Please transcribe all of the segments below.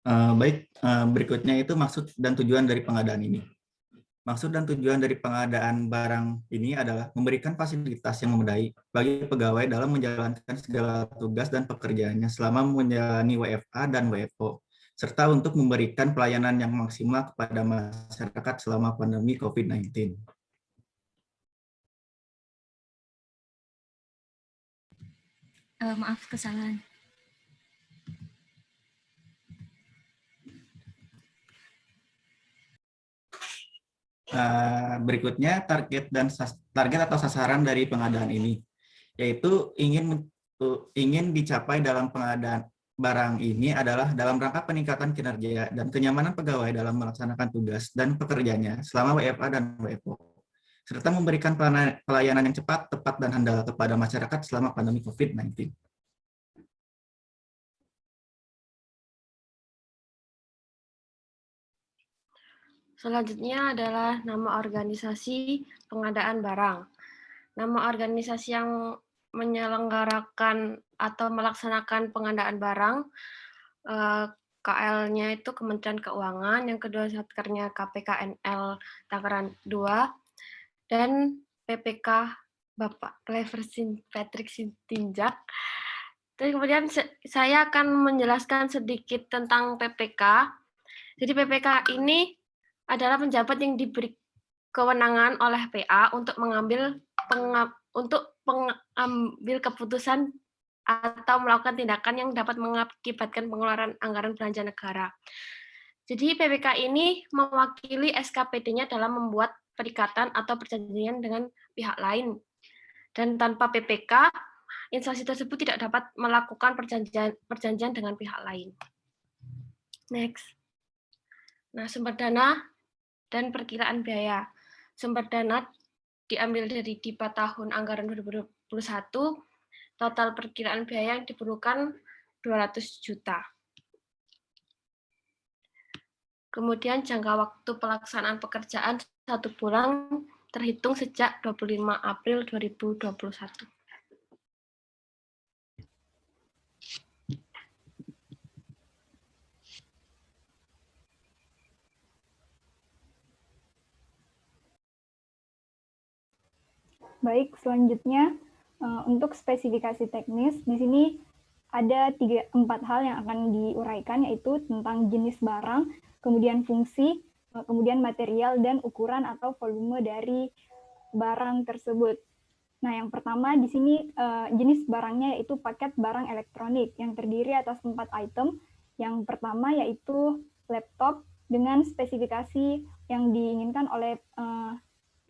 Baik, berikutnya itu maksud dan tujuan dari pengadaan ini. Maksud dan tujuan dari pengadaan barang ini adalah memberikan fasilitas yang memadai bagi pegawai dalam menjalankan segala tugas dan pekerjaannya selama menjalani WFA dan WFO, serta untuk memberikan pelayanan yang maksimal kepada masyarakat selama pandemi COVID-19. Maaf, kesalahan. Berikutnya target atau sasaran dari pengadaan ini, yaitu ingin dicapai dalam pengadaan barang ini adalah dalam rangka peningkatan kinerja dan kenyamanan pegawai dalam melaksanakan tugas dan pekerjaannya selama WFA dan WFO, serta memberikan pelayanan yang cepat, tepat, dan handal kepada masyarakat selama pandemi COVID-19. Selanjutnya adalah nama organisasi pengadaan barang. Nama organisasi yang menyelenggarakan atau melaksanakan pengadaan barang, KL-nya itu Kementerian Keuangan, yang kedua satkernya KPKNL Tangerang 2, dan PPK Bapak Clever Patrick Sintinjak. Dan kemudian saya akan menjelaskan sedikit tentang PPK. Jadi PPK ini adalah penjabat yang diberi kewenangan oleh PA untuk mengambil keputusan atau melakukan tindakan yang dapat mengakibatkan pengeluaran anggaran belanja negara. Jadi PPK ini mewakili SKPD-nya dalam membuat perikatan atau perjanjian dengan pihak lain. Dan tanpa PPK, instansi tersebut tidak dapat melakukan perjanjian dengan pihak lain. Next. Nah, sumber dana dan perkiraan biaya. Sumber dana diambil dari DIPA tahun anggaran 2021, total perkiraan biaya yang diperlukan 200 juta. Kemudian jangka waktu pelaksanaan pekerjaan 1 bulan terhitung sejak 25 April 2021. Baik, selanjutnya untuk spesifikasi teknis, di sini ada 4 hal yang akan diuraikan, yaitu tentang jenis barang, kemudian fungsi, kemudian material, dan ukuran atau volume dari barang tersebut. Nah, yang pertama di sini jenis barangnya yaitu paket barang elektronik yang terdiri atas 4 item. Yang pertama yaitu laptop dengan spesifikasi yang diinginkan oleh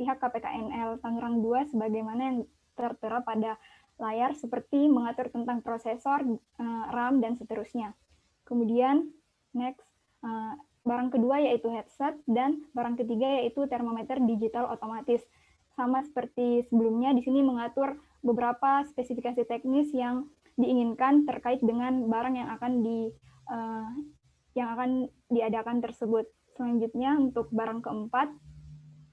pihak KPKNL Tangerang 2 sebagaimana yang tertera pada layar, seperti mengatur tentang prosesor, RAM, dan seterusnya. Kemudian next, barang kedua yaitu headset, dan barang ketiga yaitu termometer digital otomatis. Sama seperti sebelumnya, di sini mengatur beberapa spesifikasi teknis yang diinginkan terkait dengan barang yang akan diadakan tersebut. Selanjutnya untuk barang keempat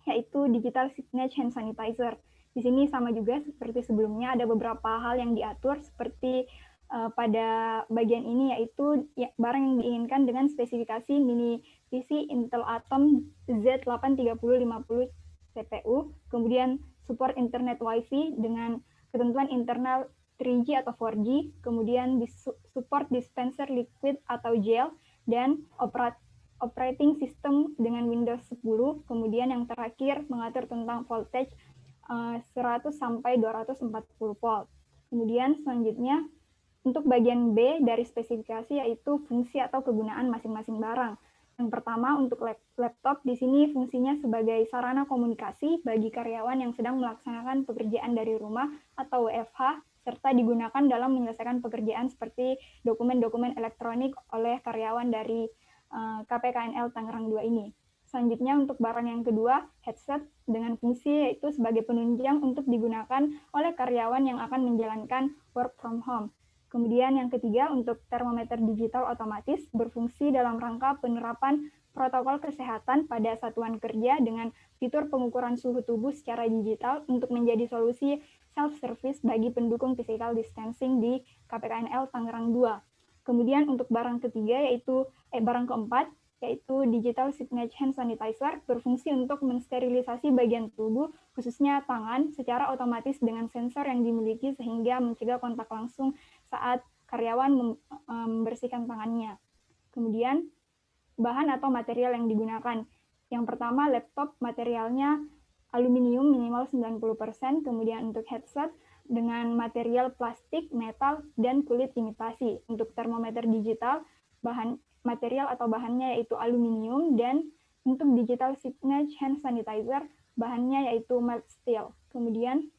yaitu digital signage hand sanitizer. Di sini sama juga seperti sebelumnya, ada beberapa hal yang diatur seperti pada bagian ini, yaitu barang yang diinginkan dengan spesifikasi mini PC Intel Atom Z83050 CPU, kemudian support internet Wi-Fi dengan ketentuan internal 3G atau 4G, kemudian support dispenser liquid atau gel, dan operating system dengan Windows 10, kemudian yang terakhir mengatur tentang voltage 100 sampai 240 volt. Kemudian selanjutnya untuk bagian B dari spesifikasi yaitu fungsi atau kegunaan masing-masing barang. Yang pertama untuk laptop, di sini fungsinya sebagai sarana komunikasi bagi karyawan yang sedang melaksanakan pekerjaan dari rumah atau WFH, serta digunakan dalam menyelesaikan pekerjaan seperti dokumen-dokumen elektronik oleh karyawan dari KPKNL Tangerang 2 ini. Selanjutnya untuk barang yang kedua, headset dengan fungsi yaitu sebagai penunjang untuk digunakan oleh karyawan yang akan menjalankan work from home. Kemudian yang ketiga, untuk termometer digital otomatis berfungsi dalam rangka penerapan protokol kesehatan pada satuan kerja dengan fitur pengukuran suhu tubuh secara digital untuk menjadi solusi self-service bagi pendukung physical distancing di KPKNL Tangerang 2. Kemudian untuk barang keempat, yaitu Digital Signage Hand Sanitizer, berfungsi untuk mensterilisasi bagian tubuh, khususnya tangan, secara otomatis dengan sensor yang dimiliki sehingga mencegah kontak langsung saat karyawan membersihkan tangannya. Kemudian bahan atau material yang digunakan. Yang pertama, laptop materialnya aluminium minimal 90%, kemudian untuk headset dengan material plastik, metal, dan kulit imitasi. Untuk termometer digital, material atau bahannya yaitu aluminium, dan untuk digital signage hand sanitizer, bahannya yaitu mild steel. Kemudian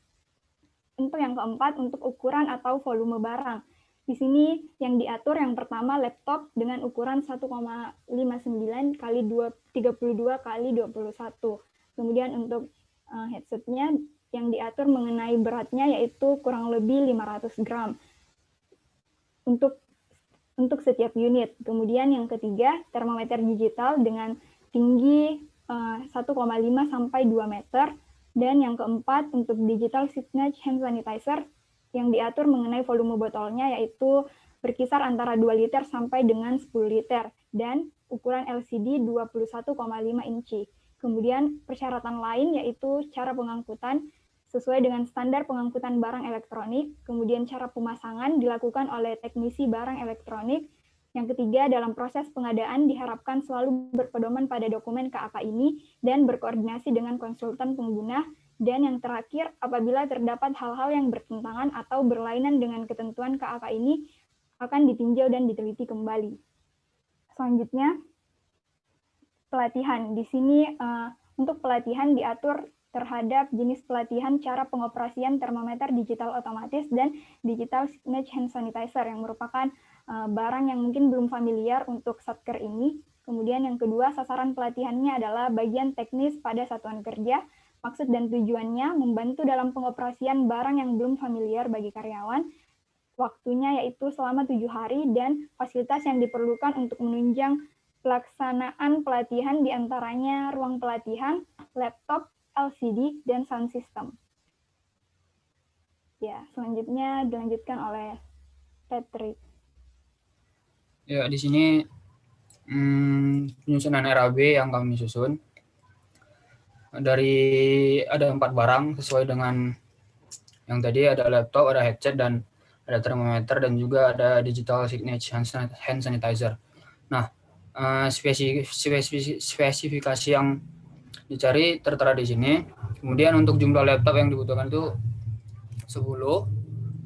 untuk yang keempat, untuk ukuran atau volume barang. Di sini yang diatur yang pertama laptop dengan ukuran 1,59 kali 32 kali 21. Kemudian untuk headsetnya yang diatur mengenai beratnya yaitu kurang lebih 500 gram untuk setiap unit. Kemudian yang ketiga, termometer digital dengan tinggi 1,5 sampai 2 meter. Dan yang keempat, untuk digital signage hand sanitizer yang diatur mengenai volume botolnya yaitu berkisar antara 2 liter sampai dengan 10 liter dan ukuran LCD 21,5 inci. Kemudian persyaratan lain yaitu cara pengangkutan sesuai dengan standar pengangkutan barang elektronik, kemudian cara pemasangan dilakukan oleh teknisi barang elektronik. Yang ketiga, dalam proses pengadaan diharapkan selalu berpedoman pada dokumen KAK ini dan berkoordinasi dengan konsultan pengguna. Dan yang terakhir, apabila terdapat hal-hal yang bertentangan atau berlainan dengan ketentuan KAK ini, akan ditinjau dan diteliti kembali. Selanjutnya, pelatihan. Di sini untuk pelatihan diatur terhadap jenis pelatihan cara pengoperasian termometer digital otomatis dan digital signage hand sanitizer yang merupakan barang yang mungkin belum familiar untuk satker ini. Kemudian yang kedua, sasaran pelatihannya adalah bagian teknis pada satuan kerja. Maksud dan tujuannya membantu dalam pengoperasian barang yang belum familiar bagi karyawan. Waktunya yaitu selama 7 hari dan fasilitas yang diperlukan untuk menunjang pelaksanaan pelatihan diantaranya ruang pelatihan, laptop, LCD, dan sound system. Ya, selanjutnya dilanjutkan oleh Patrick. Ya, di sini penyusunan RAB yang kami susun. Dari ada 4 barang sesuai dengan yang tadi, ada laptop, ada headset, dan ada termometer, dan juga ada digital signage hand sanitizer. Nah, spesifikasi yang dicari tertera di sini. Kemudian untuk jumlah laptop yang dibutuhkan itu 10,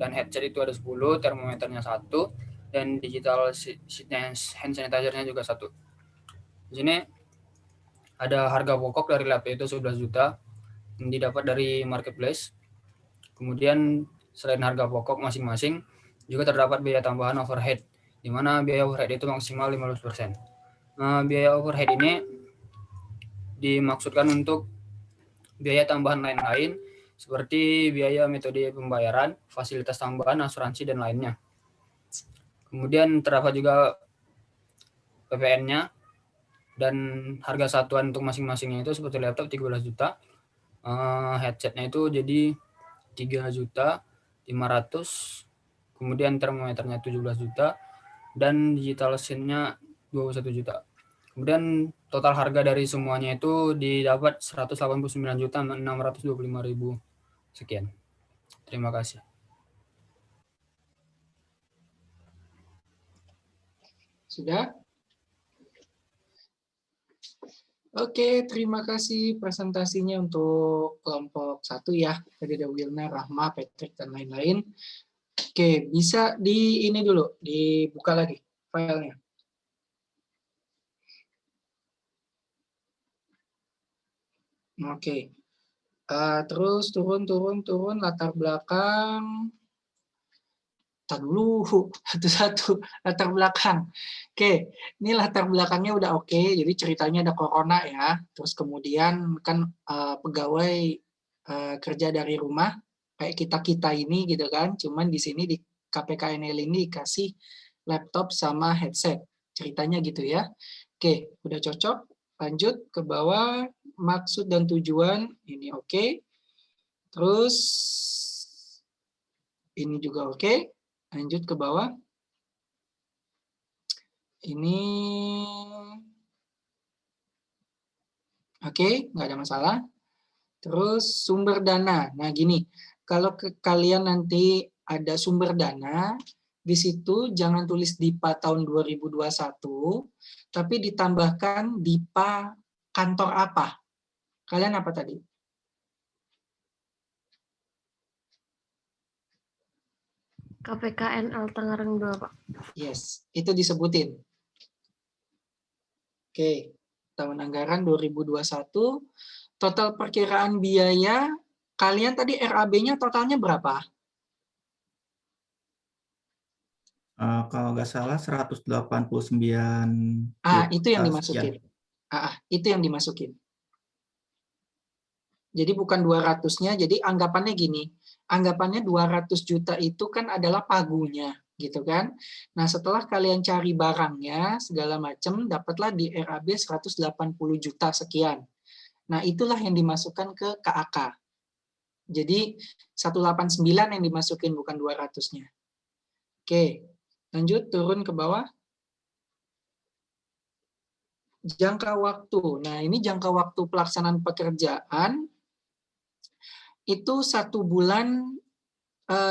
dan headset itu ada 10, termometernya 1, dan digital hand sanitizer-nya juga 1. Di sini ada harga pokok dari laptop itu 11 juta yang didapat dari marketplace. Kemudian selain harga pokok masing-masing juga terdapat biaya tambahan overhead, di mana biaya overhead itu maksimal 15%. Biaya overhead ini dimaksudkan untuk biaya tambahan lain-lain seperti biaya metode pembayaran, fasilitas tambahan, asuransi, dan lainnya. Kemudian terdapat juga PPN-nya, dan harga satuan untuk masing-masingnya itu seperti laptop 13 juta, headsetnya itu jadi 3.500.000, kemudian termometernya 17 juta, dan digital SIM-nya 21 juta. Kemudian total harga dari semuanya itu didapat 189.625.000 sekian. Terima kasih. Sudah? Oke, terima kasih presentasinya untuk kelompok 1 ya. Tadi ada Wilna, Rahma, Patrick, dan lain-lain. Oke, bisa di ini dulu, dibuka lagi filenya. Oke, terus turun latar belakang. Tar dulu, satu-satu latar belakang. Oke, ini latar belakangnya udah oke. Jadi ceritanya ada corona ya. Terus kemudian kan pegawai kerja dari rumah kayak kita ini gitu kan. Cuman di sini di KPKNL ini dikasih laptop sama headset. Ceritanya gitu ya. Oke, udah cocok. Lanjut ke bawah, maksud dan tujuan ini oke. Terus ini juga oke. Lanjut ke bawah. Ini oke, nggak ada masalah. Terus sumber dana. Nah, gini, kalau kalian nanti ada sumber dana, di situ jangan tulis DIPA tahun 2021, tapi ditambahkan DIPA kantor apa. Kalian apa tadi? KPKNL Tangerang 2, Pak. Yes, itu disebutin. Oke, tahun anggaran 2021, total perkiraan biaya, kalian tadi RAB-nya totalnya berapa? Kalau nggak salah 189 Itu yang juta dimasukin. sekian. Itu yang dimasukin. Jadi bukan 200-nya, jadi anggapannya gini, anggapannya 200 juta itu kan adalah pagunya, gitu kan. Nah, setelah kalian cari barangnya, segala macam, dapatlah di RAB 180 juta sekian. Nah, itulah yang dimasukkan ke KAK. Jadi 189 yang dimasukin, bukan 200-nya. Oke, lanjut turun ke bawah. Jangka waktu. Nah, ini jangka waktu pelaksanaan pekerjaan itu 1 bulan,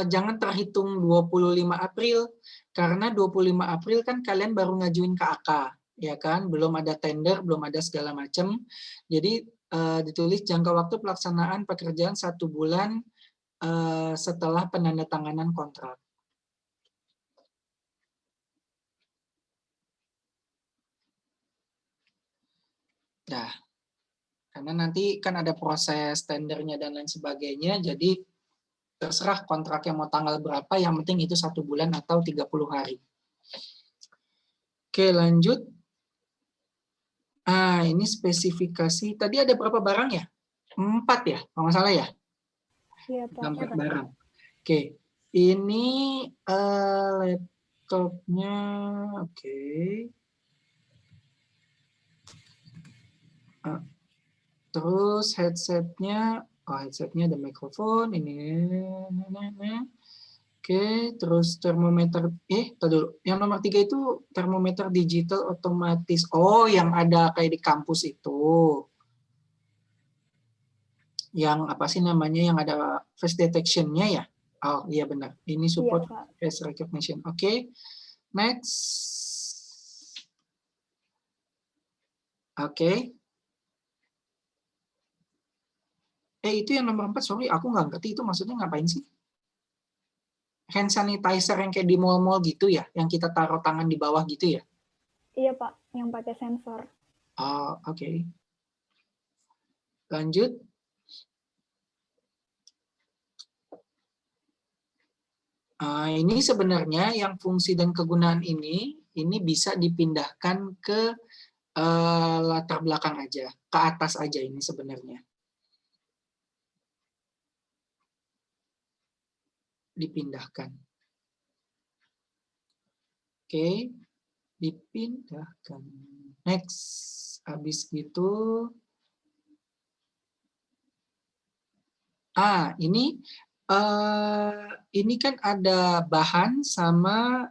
jangan terhitung 25 April, karena 25 April kan kalian baru ngajuin KAK, ya kan? Belum ada tender, belum ada segala macam. Jadi ditulis jangka waktu pelaksanaan pekerjaan 1 bulan setelah penandatanganan kontrak. Nah, karena nanti kan ada proses tendernya dan lain sebagainya, jadi terserah kontraknya mau tanggal berapa, yang penting itu 1 bulan atau 30 hari. Oke, lanjut. Ini spesifikasi. Tadi ada berapa barang ya? 4 ya, kalau nggak salah ya? Iya, Pak. 4 barang. Oke, ini laptopnya, oke. Terus headsetnya, headsetnya ada mikrofon, ini. Oke, terus termometer, dulu. Yang nomor 3 itu termometer digital otomatis. Oh, yang ada kayak di kampus itu. Yang apa sih namanya, yang ada face detection-nya ya? Oh, iya benar. Ini support face recognition. Oke. Next. Oke. Itu yang nomor 4, sorry, aku nggak ngerti itu maksudnya ngapain sih? Hand sanitizer yang kayak di mall-mall gitu ya, yang kita taruh tangan di bawah gitu ya? Iya, Pak, yang pakai sensor. Oke. Lanjut. Ini sebenarnya yang fungsi dan kegunaan ini bisa dipindahkan ke latar belakang aja, ke atas aja ini sebenarnya. Dipindahkan. Oke, dipindahkan. Next, habis itu, ini kan ada bahan sama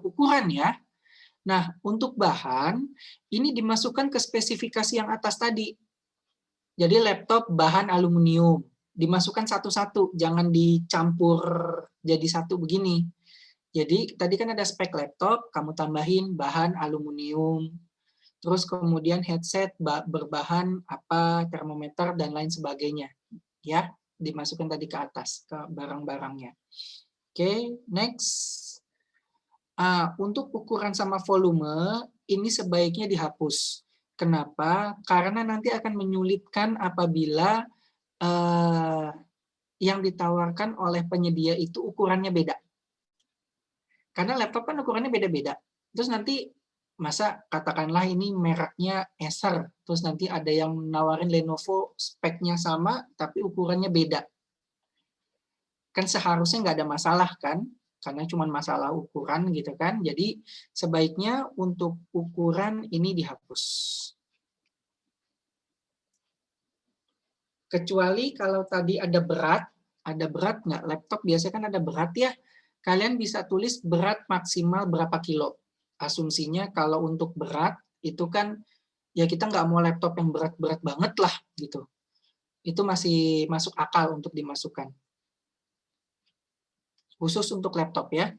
ukuran ya. Nah, untuk bahan, ini dimasukkan ke spesifikasi yang atas tadi. Jadi laptop bahan aluminium, dimasukkan satu-satu, jangan dicampur jadi satu begini. Jadi tadi kan ada spek laptop, kamu tambahin bahan aluminium, terus kemudian headset berbahan apa, termometer dan lain sebagainya, ya, dimasukkan tadi ke atas ke barang-barangnya. Oke, next. Untuk ukuran sama volume ini sebaiknya dihapus. Kenapa? Karena nanti akan menyulitkan apabila yang ditawarkan oleh penyedia itu ukurannya beda. Karena laptop kan ukurannya beda-beda. Terus nanti masa katakanlah ini mereknya Acer, terus nanti ada yang nawarin Lenovo speknya sama tapi ukurannya beda. Kan seharusnya nggak ada masalah kan? Karena cuma masalah ukuran gitu kan. Jadi sebaiknya untuk ukuran ini dihapus. Kecuali kalau tadi ada berat nggak? Laptop biasanya kan ada berat ya. Kalian bisa tulis berat maksimal berapa kilo. asumsinya kalau untuk berat itu kan ya kita nggak mau laptop yang berat-berat banget lah gitu. Itu masih masuk akal untuk dimasukkan. Khusus untuk laptop ya.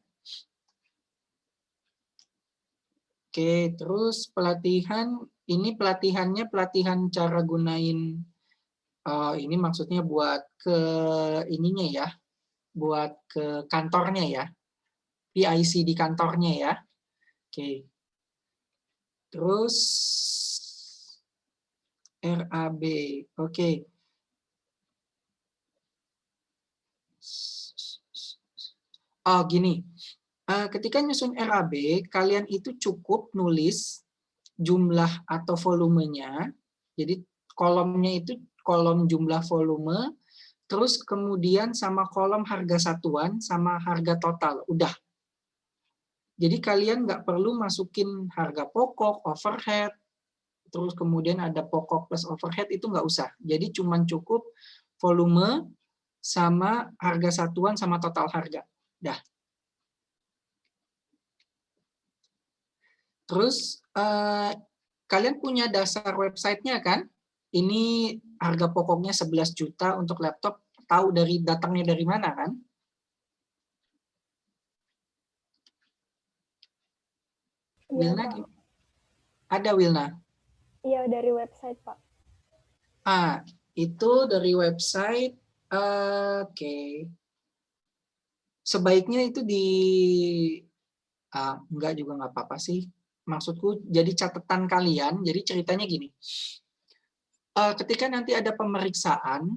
Oke, terus pelatihan, ini pelatihannya pelatihan cara gunain, ini maksudnya buat ke ininya ya, buat ke kantornya ya, PIC di kantornya ya. Oke. Terus RAB, oke. Oh gini, ketika nyusun RAB, kalian itu cukup nulis jumlah atau volumenya, jadi kolomnya itu kolom jumlah volume, terus kemudian sama kolom harga satuan, sama harga total, udah. Jadi kalian nggak perlu masukin harga pokok, overhead, terus kemudian ada pokok plus overhead, itu nggak usah. Jadi cuman cukup volume sama harga satuan sama total harga. Dah. Terus kalian punya dasar websitenya kan? Ini harga pokoknya 11 juta untuk laptop, tahu dari datangnya dari mana kan? Iya, Wilna, Pak. ada Wilna? Iya, dari website, Pak. Itu dari website. Oke. Sebaiknya itu enggak juga nggak apa-apa sih. Maksudku jadi catatan kalian. Jadi ceritanya gini. Ketika nanti ada pemeriksaan,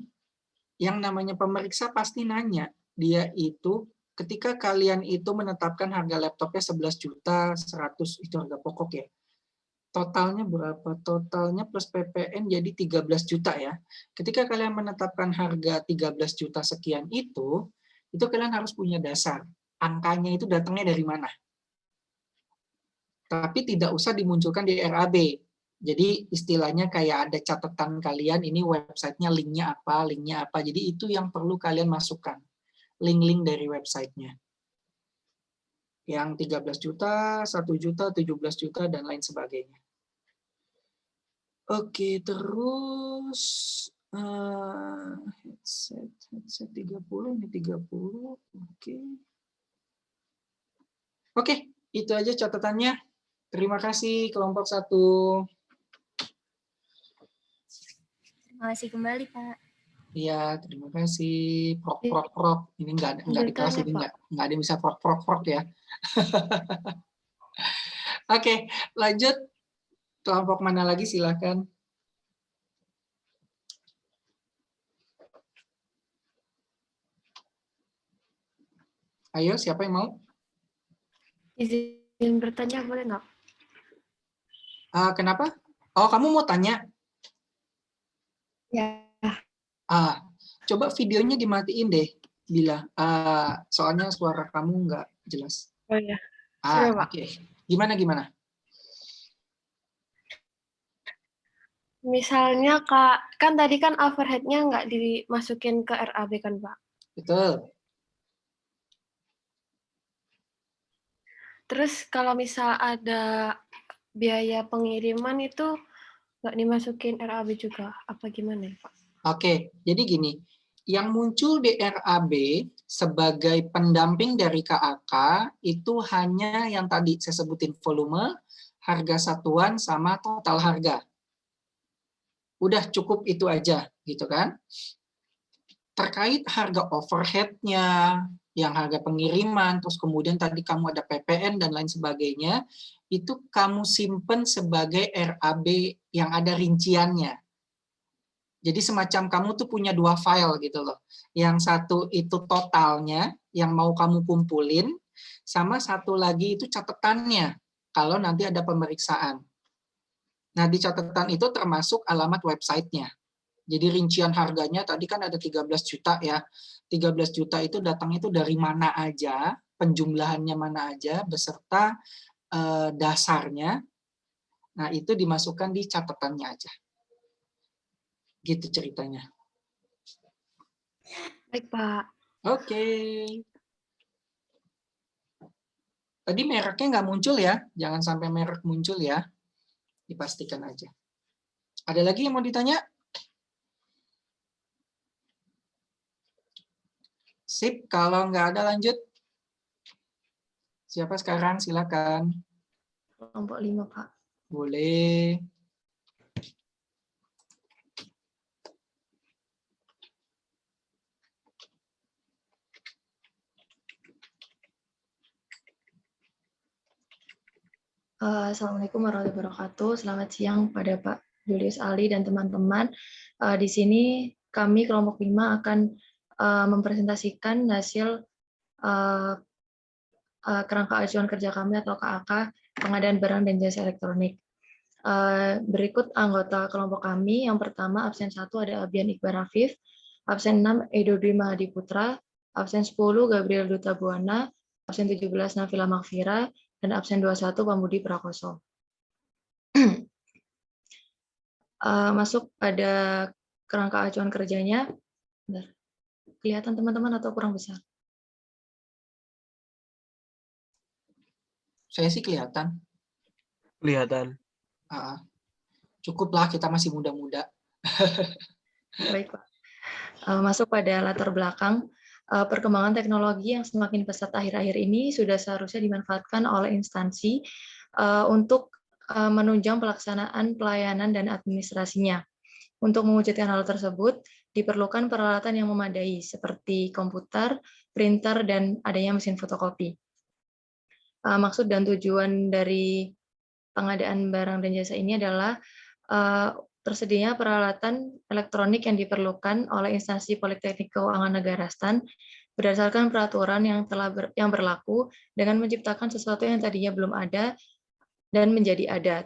yang namanya pemeriksa pasti nanya. Dia itu ketika kalian itu menetapkan harga laptopnya 11 juta 100 itu harga pokok ya. Totalnya berapa? Totalnya plus PPN jadi 13 juta ya. Ketika kalian menetapkan harga 13 juta sekian itu kalian harus punya dasar. Angkanya itu datangnya dari mana? Tapi tidak usah dimunculkan di RAB. Jadi istilahnya kayak ada catatan kalian, ini websitenya linknya apa. Jadi itu yang perlu kalian masukkan. Link-link dari websitenya. Yang 13 juta, 1 juta, 17 juta, dan lain sebagainya. Oke, terus headset 30, ini 30. Oke, itu aja catatannya. Terima kasih kelompok 1. Terima kasih kembali, Pak. Iya, terima kasih. Prok. Ini nggak di kelas, jadi nggak ada yang bisa prok ya. Oke, lanjut. Kelompok mana lagi, silakan. Ayo, siapa yang mau? Izin bertanya boleh nggak? Kenapa? Oh, kamu mau tanya? Ya. Coba videonya dimatiin deh, Bila. Soalnya suara kamu nggak jelas. Oh ya. Sudah, Pak. Oke. Gimana? Misalnya Kak, kan tadi kan overhead-nya nggak dimasukin ke RAB kan, Pak? Betul. Terus kalau misal ada biaya pengiriman itu nggak dimasukin RAB juga, apa gimana ya, Pak? Oke, jadi gini, yang muncul di RAB sebagai pendamping dari KAK itu hanya yang tadi saya sebutin, volume, harga satuan, sama total harga. Udah cukup itu aja, gitu kan? Terkait harga overhead-nya, yang harga pengiriman, terus kemudian tadi kamu ada PPN dan lain sebagainya, itu kamu simpen sebagai RAB yang ada rinciannya. Jadi semacam kamu tuh punya 2 file gitu loh. Yang satu itu totalnya, yang mau kamu kumpulin, sama satu lagi itu catatannya, kalau nanti ada pemeriksaan. Nah, di catatan itu termasuk alamat websitenya. Jadi rincian harganya tadi kan ada 13 juta ya. 13 juta itu datangnya itu dari mana aja, penjumlahannya mana aja, beserta dasarnya. Nah, itu dimasukkan di catatannya aja. Gitu ceritanya. Baik, Pak. Oke. Tadi mereknya nggak muncul ya, jangan sampai merek muncul ya, dipastikan aja. Ada lagi yang mau ditanya? Sip, kalau nggak ada lanjut. Siapa sekarang? Silakan. Kelompok 5, Pak. Boleh. Assalamualaikum warahmatullahi wabarakatuh. Selamat siang pada Pak Julius Ali dan teman-teman. Di sini kami kelompok 5 akan mempresentasikan hasil kerangka acuan kerja kami atau KAK pengadaan barang dan jasa elektronik. Berikut anggota kelompok kami. Yang pertama absen 1 ada Abian Iqbal Rafif, absen 6 Edo Dwi Mahadi Putra, absen 10 Gabriel Duta Buana, absen 17 Nafila Makfira, dan absen 21 Pambudi Prakoso. Masuk pada kerangka acuan kerjanya. Bentar. Kelihatan teman-teman atau kurang besar? Saya sih kelihatan. Kelihatan. Cukuplah, kita masih muda-muda. Baik, Pak. Masuk pada latar belakang. Perkembangan teknologi yang semakin pesat akhir-akhir ini sudah seharusnya dimanfaatkan oleh instansi untuk menunjang pelaksanaan pelayanan dan administrasinya. Untuk mewujudkan hal tersebut, diperlukan peralatan yang memadai seperti komputer, printer, dan adanya mesin fotokopi. Maksud dan tujuan dari pengadaan barang dan jasa ini adalah tersedianya peralatan elektronik yang diperlukan oleh instansi Politeknik Keuangan Negara STAN berdasarkan peraturan yang berlaku dengan menciptakan sesuatu yang tadinya belum ada dan menjadi ada,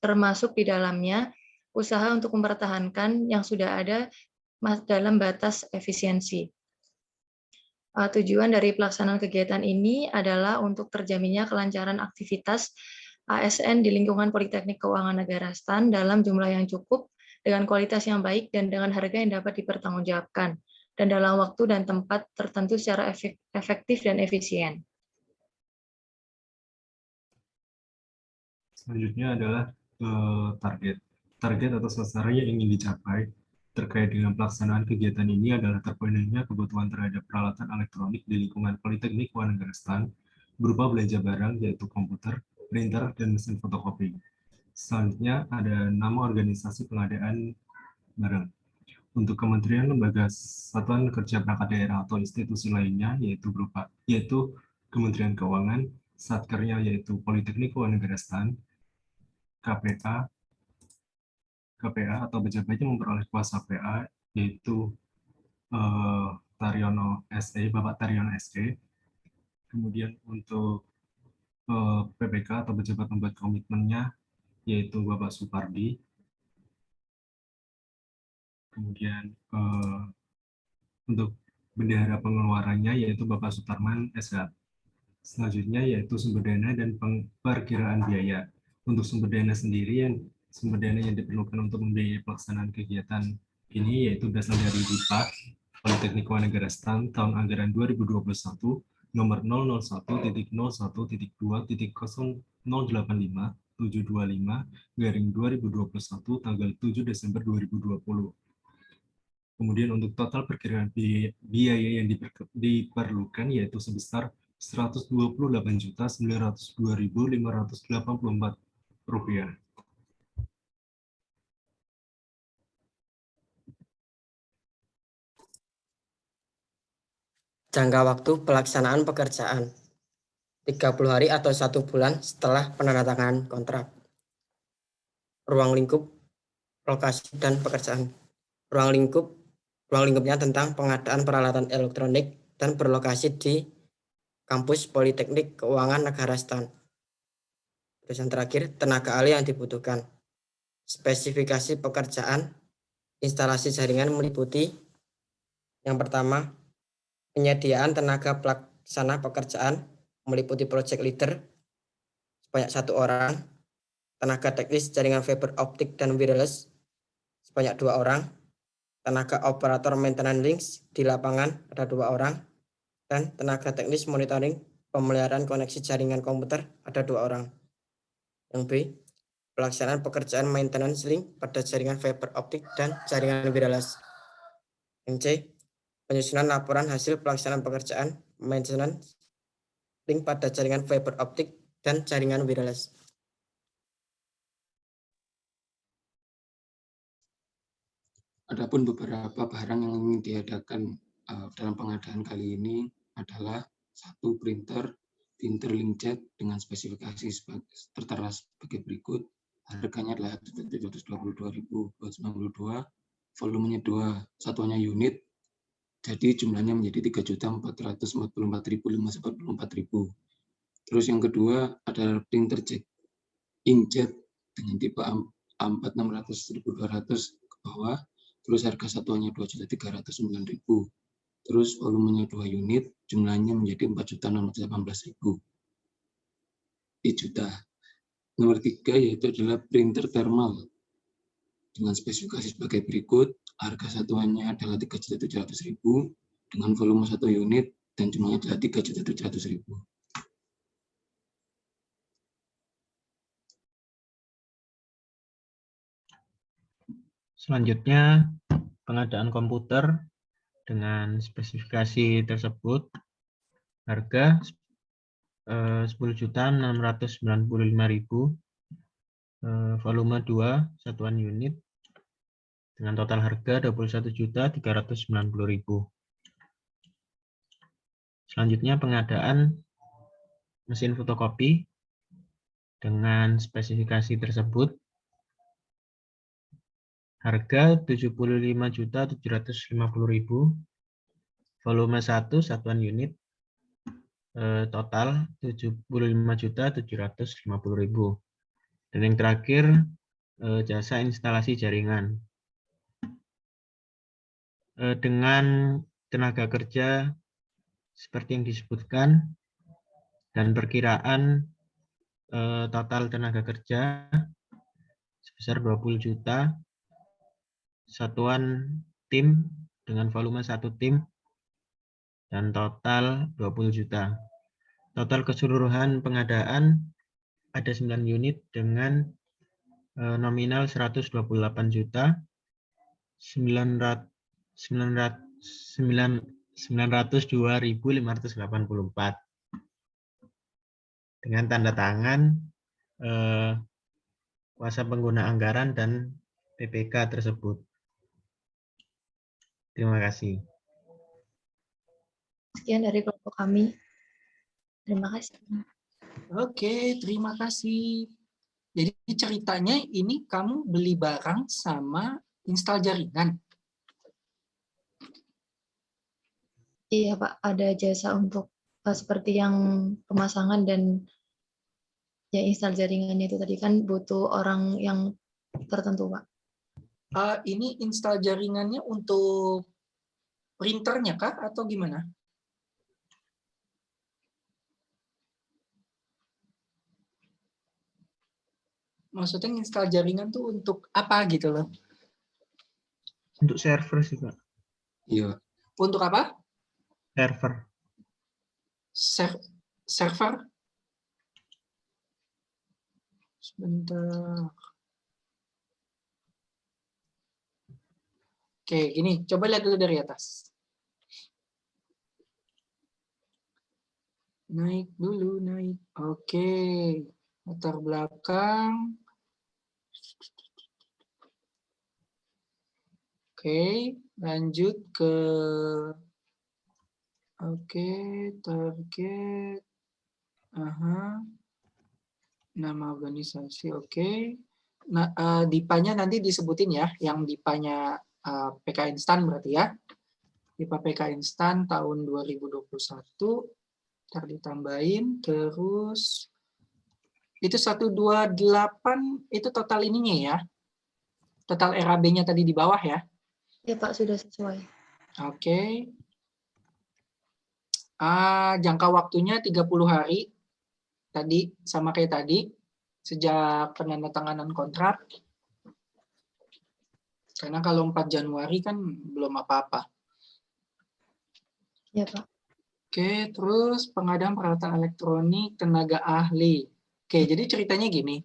termasuk di dalamnya usaha untuk mempertahankan yang sudah ada dalam batas efisiensi. Tujuan dari pelaksanaan kegiatan ini adalah untuk terjaminnya kelancaran aktivitas ASN di lingkungan Politeknik Keuangan Negara STAN dalam jumlah yang cukup, dengan kualitas yang baik, dan dengan harga yang dapat dipertanggungjawabkan, dan dalam waktu dan tempat tertentu secara efektif dan efisien. Selanjutnya adalah target atau sasaran yang ingin dicapai terkait dengan pelaksanaan kegiatan ini adalah terpenuhinya kebutuhan terhadap peralatan elektronik di lingkungan Politeknik Keuangan Negara STAN berupa belanja barang yaitu komputer, printer, dan mesin fotokopi. Selanjutnya ada nama organisasi pengadaan barang. Untuk kementerian, lembaga, satuan kerja perangkat daerah atau institusi lainnya yaitu Kementerian Keuangan, satkernya yaitu Politeknik Keuangan Negara STAN, KPA atau pejabatnya memperoleh kuasa PA yaitu Taryono SE, Bapak Taryono SE. Kemudian untuk PPK atau pejabat pembuat komitmennya yaitu Bapak Supardi. Kemudian untuk bendahara pengeluarannya yaitu Bapak Sutarman SH. Selanjutnya yaitu sumber dana dan perkiraan biaya. Untuk sumber dana sendiri, sumber dana yang diperlukan untuk membiayai pelaksanaan kegiatan ini yaitu berasal dari DIPA Politeknik Keuangan Negara STAN tahun anggaran 2021 nomor 001.010.085.725 tanggal 7 Desember 2020. Kemudian untuk total perkiraan biaya yang diperlukan yaitu sebesar Rp128.902.584. Jangka waktu pelaksanaan pekerjaan 30 hari atau 1 bulan setelah penandatanganan kontrak. Ruang lingkup, lokasi, dan pekerjaan. Ruang lingkupnya tentang pengadaan peralatan elektronik dan berlokasi di kampus Politeknik Keuangan Negara STAN. Terus yang terakhir, tenaga ahli yang dibutuhkan. Spesifikasi pekerjaan, instalasi jaringan meliputi yang pertama, penyediaan tenaga pelaksana pekerjaan meliputi project leader sebanyak 1 orang, tenaga teknis jaringan fiber optik dan wireless sebanyak 2 orang, tenaga operator maintenance links di lapangan ada 2 orang, dan tenaga teknis monitoring pemeliharaan koneksi jaringan komputer ada 2 orang. Yang B, pelaksanaan pekerjaan maintenance link pada jaringan fiber optik dan jaringan wireless. Yang C, penyusunan laporan hasil pelaksanaan pekerjaan maintenance link pada jaringan fiber optik dan jaringan wireless. Adapun beberapa barang yang ingin diadakan dalam pengadaan kali ini adalah 1 printer inkjet dengan spesifikasi tertera sebagai berikut. Harganya adalah 722.292, volumenya 2, satuannya unit. Jadi jumlahnya menjadi 3.444.544. Terus yang kedua adalah printer inkjet dengan tipe A4600-1200 ke bawah. Terus harga satuannya 2.309.000. Terus volumenya 2 unit, jumlahnya menjadi 4.618.000 di juta. Nomor 3 yaitu adalah printer thermal dengan spesifikasi sebagai berikut. Harga satuannya adalah 3.700.000 dengan volume 1 unit dan jumlahnya adalah 3.700.000. Selanjutnya, pengadaan komputer dengan spesifikasi tersebut. Harga 10.695.000, volume 2, satuan unit, dengan total harga 21.390.000. Selanjutnya, pengadaan mesin fotokopi dengan spesifikasi tersebut. Harga 75.750.000, volume 1, satuan unit, total 75.750.000. Dan yang terakhir, jasa instalasi jaringan. Dengan tenaga kerja seperti yang disebutkan dan perkiraan total tenaga kerja sebesar 20 juta, satuan tim dengan volume 1 tim, dan total 20 juta. Total keseluruhan pengadaan ada 9 unit dengan nominal 128.902.584 dengan tanda tangan kuasa pengguna anggaran dan PPK tersebut. Terima kasih. Sekian dari kelompok kami. Terima kasih. Oke, terima kasih. Jadi ceritanya ini kamu beli barang sama install jaringan. Iya Pak, ada jasa untuk seperti yang pemasangan dan ya install jaringannya itu tadi kan butuh orang yang tertentu Pak. Ini install jaringannya untuk printernya kah atau gimana? Maksudnya install jaringan tuh untuk apa gitu loh? Untuk server sih Pak. Iya. Untuk apa? Server. Server? Sebentar. Oke, gini. Coba lihat dulu dari atas. Naik dulu, naik. Oke. Latar belakang. Oke, lanjut ke target. Nama organisasi, oke. Nah, DIPA-nya nanti disebutin ya, yang DIPA-nya PK Instan berarti ya. DIPA PK Instan tahun 2021. Ntar ditambahin, terus itu 128 itu total ininya ya. Total RAB-nya tadi di bawah ya. Ya Pak, sudah sesuai. Oke. Jangka waktunya 30 hari. Tadi sama kayak tadi. Sejak penandatanganan kontrak. Karena kalau 4 Januari kan belum apa-apa. Ya Pak. Oke, terus pengadaan peralatan elektronik, tenaga ahli. Oke, jadi ceritanya gini.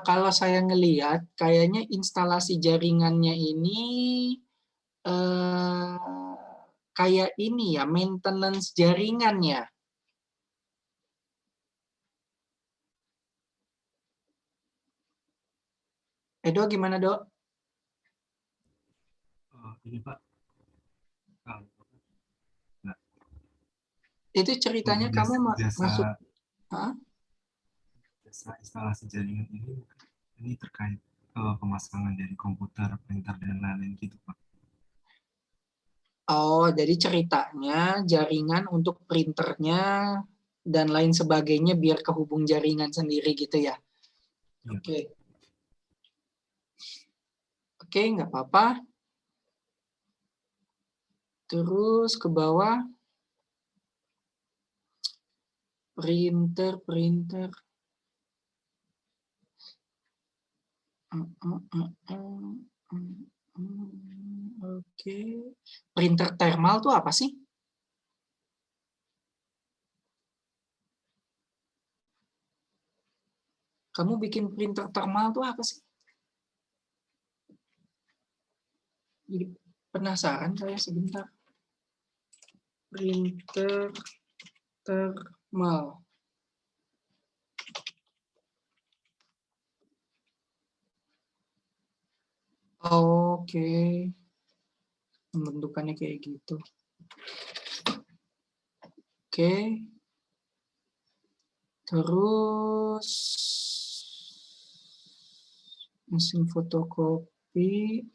Kalau saya ngelihat, kayaknya instalasi jaringannya ini kayak ini ya, maintenance jaringan ya. Edo gimana, Dok? Ini Pak, nah, Itu ceritanya kamu masuk. Jasa instalasi jaringan ini terkait pemasangan dari komputer, printer, dan lain-lain gitu Pak. Oh, jadi ceritanya jaringan untuk printernya dan lain sebagainya biar kehubung jaringan sendiri gitu ya? Oke. Oke, nggak apa-apa. Terus ke bawah. Printer. Oke. Printer thermal itu apa sih? Kamu bikin printer thermal itu apa sih? Jadi penasaran saya sebentar. Printer thermal. Oke. Pembentukannya kayak gitu. Oke. Terus mesin fotokopi,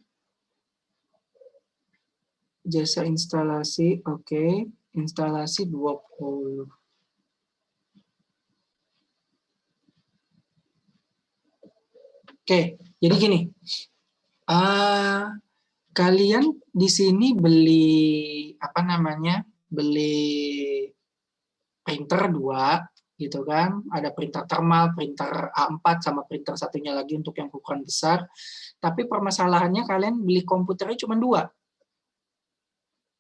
jasa instalasi, oke. Instalasi 20. Oke, jadi gini. Kalian di sini beli apa namanya? Beli printer 2 gitu kan. Ada printer thermal, printer A4 sama printer satunya lagi untuk yang ukuran besar. Tapi permasalahannya kalian beli komputernya cuma 2.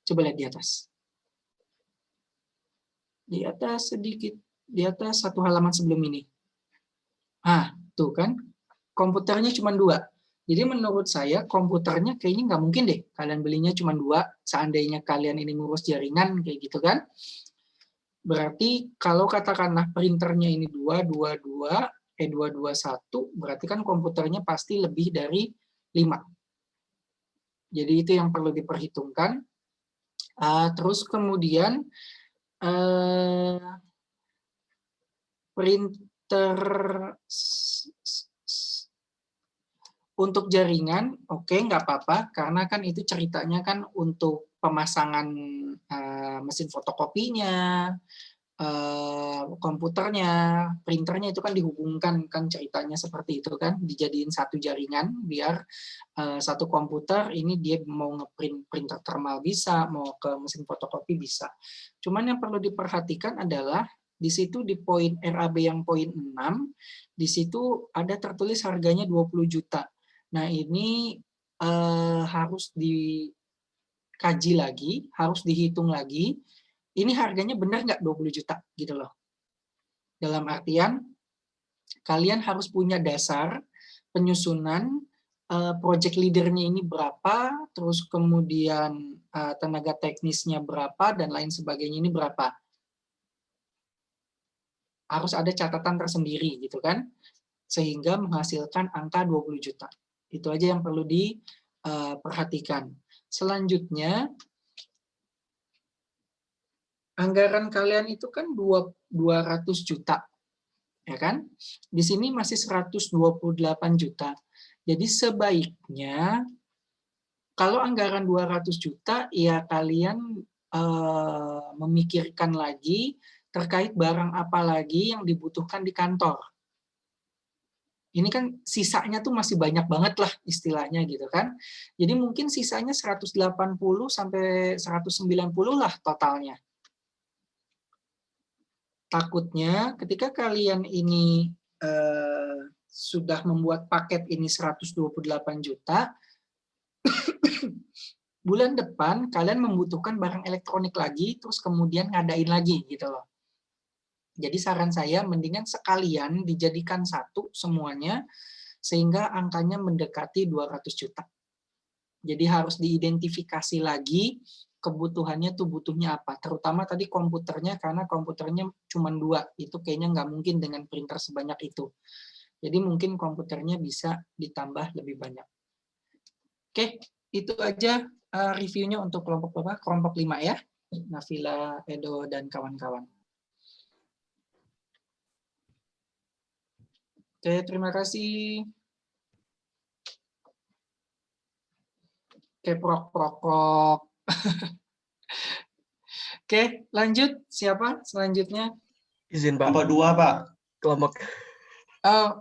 Coba lihat di atas. Di atas sedikit, di atas satu halaman sebelum ini. Tuh kan. Komputernya cuma 2. Jadi menurut saya komputernya kayaknya nggak mungkin deh kalian belinya cuma 2, seandainya kalian ini ngurus jaringan kayak gitu kan. Berarti kalau katakanlah printernya ini 221, berarti kan komputernya pasti lebih dari 5. Jadi itu yang perlu diperhitungkan. Terus kemudian printer untuk jaringan, oke, nggak apa-apa, karena kan itu ceritanya kan untuk pemasangan mesin fotokopinya, komputernya, printernya itu kan dihubungkan, kan ceritanya seperti itu kan, dijadiin satu jaringan, biar satu komputer ini dia mau ngeprint printer thermal bisa, mau ke mesin fotokopi bisa. Cuman yang perlu diperhatikan adalah, di situ di poin RAB yang poin 6, di situ ada tertulis harganya 20 juta. Nah, ini harus dikaji lagi, harus dihitung lagi. Ini harganya benar nggak 20 juta gitu loh. Dalam artian, kalian harus punya dasar penyusunan, project leader-nya ini berapa, terus kemudian tenaga teknisnya berapa, dan lain sebagainya ini berapa. Harus ada catatan tersendiri gitu kan, sehingga menghasilkan angka 20 juta. Itu aja yang perlu diperhatikan. Selanjutnya, anggaran kalian itu kan 200 juta, ya kan? Di sini masih 128 juta. Jadi sebaiknya, kalau anggaran 200 juta, ya kalian memikirkan lagi terkait barang apa lagi yang dibutuhkan di kantor. Ini kan sisanya tuh masih banyak banget lah istilahnya gitu kan. Jadi mungkin sisanya 180 sampai 190 lah totalnya. Takutnya ketika kalian ini sudah membuat paket ini 128 juta, bulan depan kalian membutuhkan barang elektronik lagi, terus kemudian ngadain lagi gitu loh. Jadi saran saya mendingan sekalian dijadikan satu semuanya, sehingga angkanya mendekati 200 juta. Jadi harus diidentifikasi lagi kebutuhannya tuh butuhnya apa. Terutama tadi komputernya, karena komputernya cuma 2, itu kayaknya nggak mungkin dengan printer sebanyak itu. Jadi mungkin komputernya bisa ditambah lebih banyak. Oke, itu aja reviewnya untuk kelompok berapa? Kelompok 5 ya. Nafila, Edo, dan kawan-kawan. Oke, terima kasih. Oke, prok-prok. Oke, lanjut. Siapa selanjutnya? Izin Pak. Kelompok 2, Pak. Kelompok.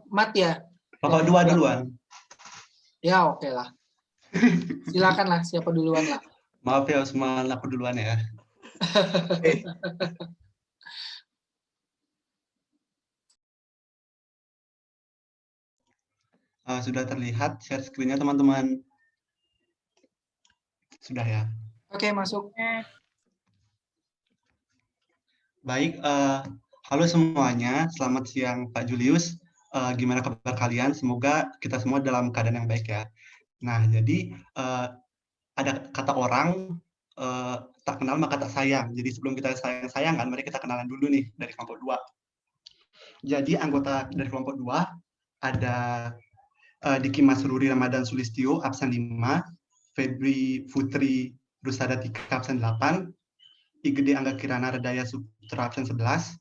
Mat ya? Kelompok 2 duluan. Ya, oke lah. Silakan lah, siapa duluan lah. Maaf ya Usman, aku duluan ya. Sudah terlihat share screen-nya teman-teman? Sudah ya? Oke, masuk. Baik, halo semuanya. Selamat siang Pak Julius. Gimana kabar kalian? Semoga kita semua dalam keadaan yang baik ya. Nah, jadi ada kata orang, tak kenal maka tak sayang. Jadi sebelum kita sayang-sayangan, mari kita kenalan dulu nih dari kelompok 2. Jadi anggota dari kelompok 2 ada Diki Masruri Ramadan Sulistyo, absen 5, Febri Putri Rusada Tika, absen 8, Igede Angga Kirana Redaya Suputra, absen 11,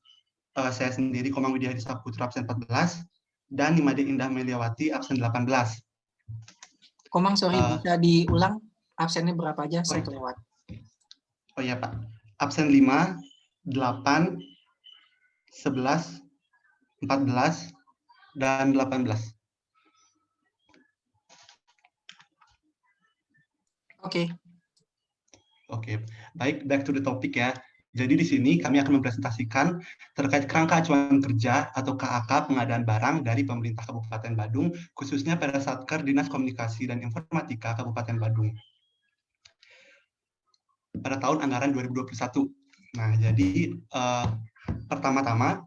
saya sendiri Komang Widya Hadi Saputra, absen 14, dan Nimade Indah Meliawati, absen 18. Komang, sorry, bisa diulang absennya berapa aja? Saya kelewat. Oh iya Pak, absen 5, 8, 11, 14, dan 18. Oke, baik, back to the topic ya. Jadi di sini kami akan mempresentasikan terkait kerangka acuan kerja atau KAK pengadaan barang dari pemerintah Kabupaten Badung, khususnya pada Satker Dinas Komunikasi dan Informatika Kabupaten Badung pada tahun anggaran 2021. Nah, jadi pertama-tama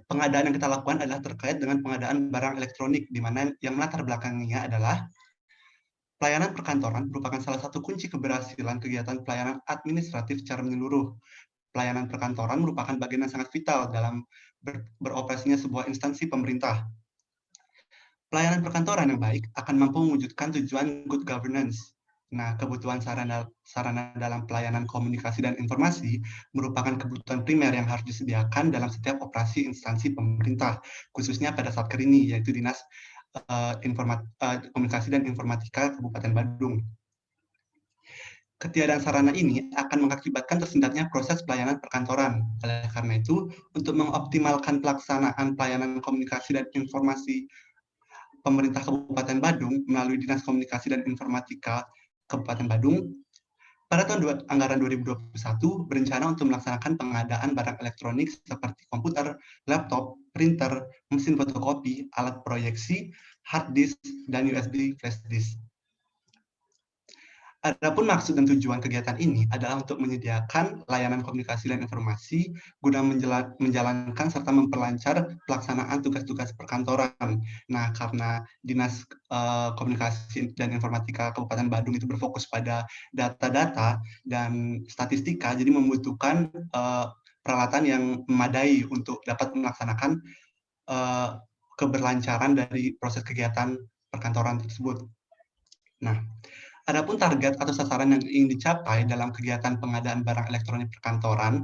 pengadaan yang kita lakukan adalah terkait dengan pengadaan barang elektronik, di mana yang latar belakangnya adalah pelayanan perkantoran merupakan salah satu kunci keberhasilan kegiatan pelayanan administratif secara menyeluruh. Pelayanan perkantoran merupakan bagian yang sangat vital dalam beroperasinya sebuah instansi pemerintah. Pelayanan perkantoran yang baik akan mampu mewujudkan tujuan good governance. Nah, kebutuhan sarana dalam pelayanan komunikasi dan informasi merupakan kebutuhan primer yang harus disediakan dalam setiap operasi instansi pemerintah, khususnya pada Satker ini, yaitu Dinas Komunikasi dan Informatika Kabupaten Badung. Ketiadaan sarana ini akan mengakibatkan tersendatnya proses pelayanan perkantoran. Oleh karena itu, untuk mengoptimalkan pelaksanaan pelayanan komunikasi dan informasi pemerintah Kabupaten Badung melalui Dinas Komunikasi dan Informatika Kabupaten Badung, pada tahun anggaran 2021 berencana untuk melaksanakan pengadaan barang elektronik seperti komputer, laptop, printer, mesin fotokopi, alat proyeksi, hard disk, dan USB flash disk. Adapun maksud dan tujuan kegiatan ini adalah untuk menyediakan layanan komunikasi dan informasi guna menjalankan serta memperlancar pelaksanaan tugas-tugas perkantoran. Nah, karena Dinas Komunikasi dan Informatika Kabupaten Badung itu berfokus pada data-data dan statistika, jadi membutuhkan peralatan yang memadai untuk dapat melaksanakan keberlancaran dari proses kegiatan perkantoran tersebut. Nah, adapun target atau sasaran yang ingin dicapai dalam kegiatan pengadaan barang elektronik perkantoran,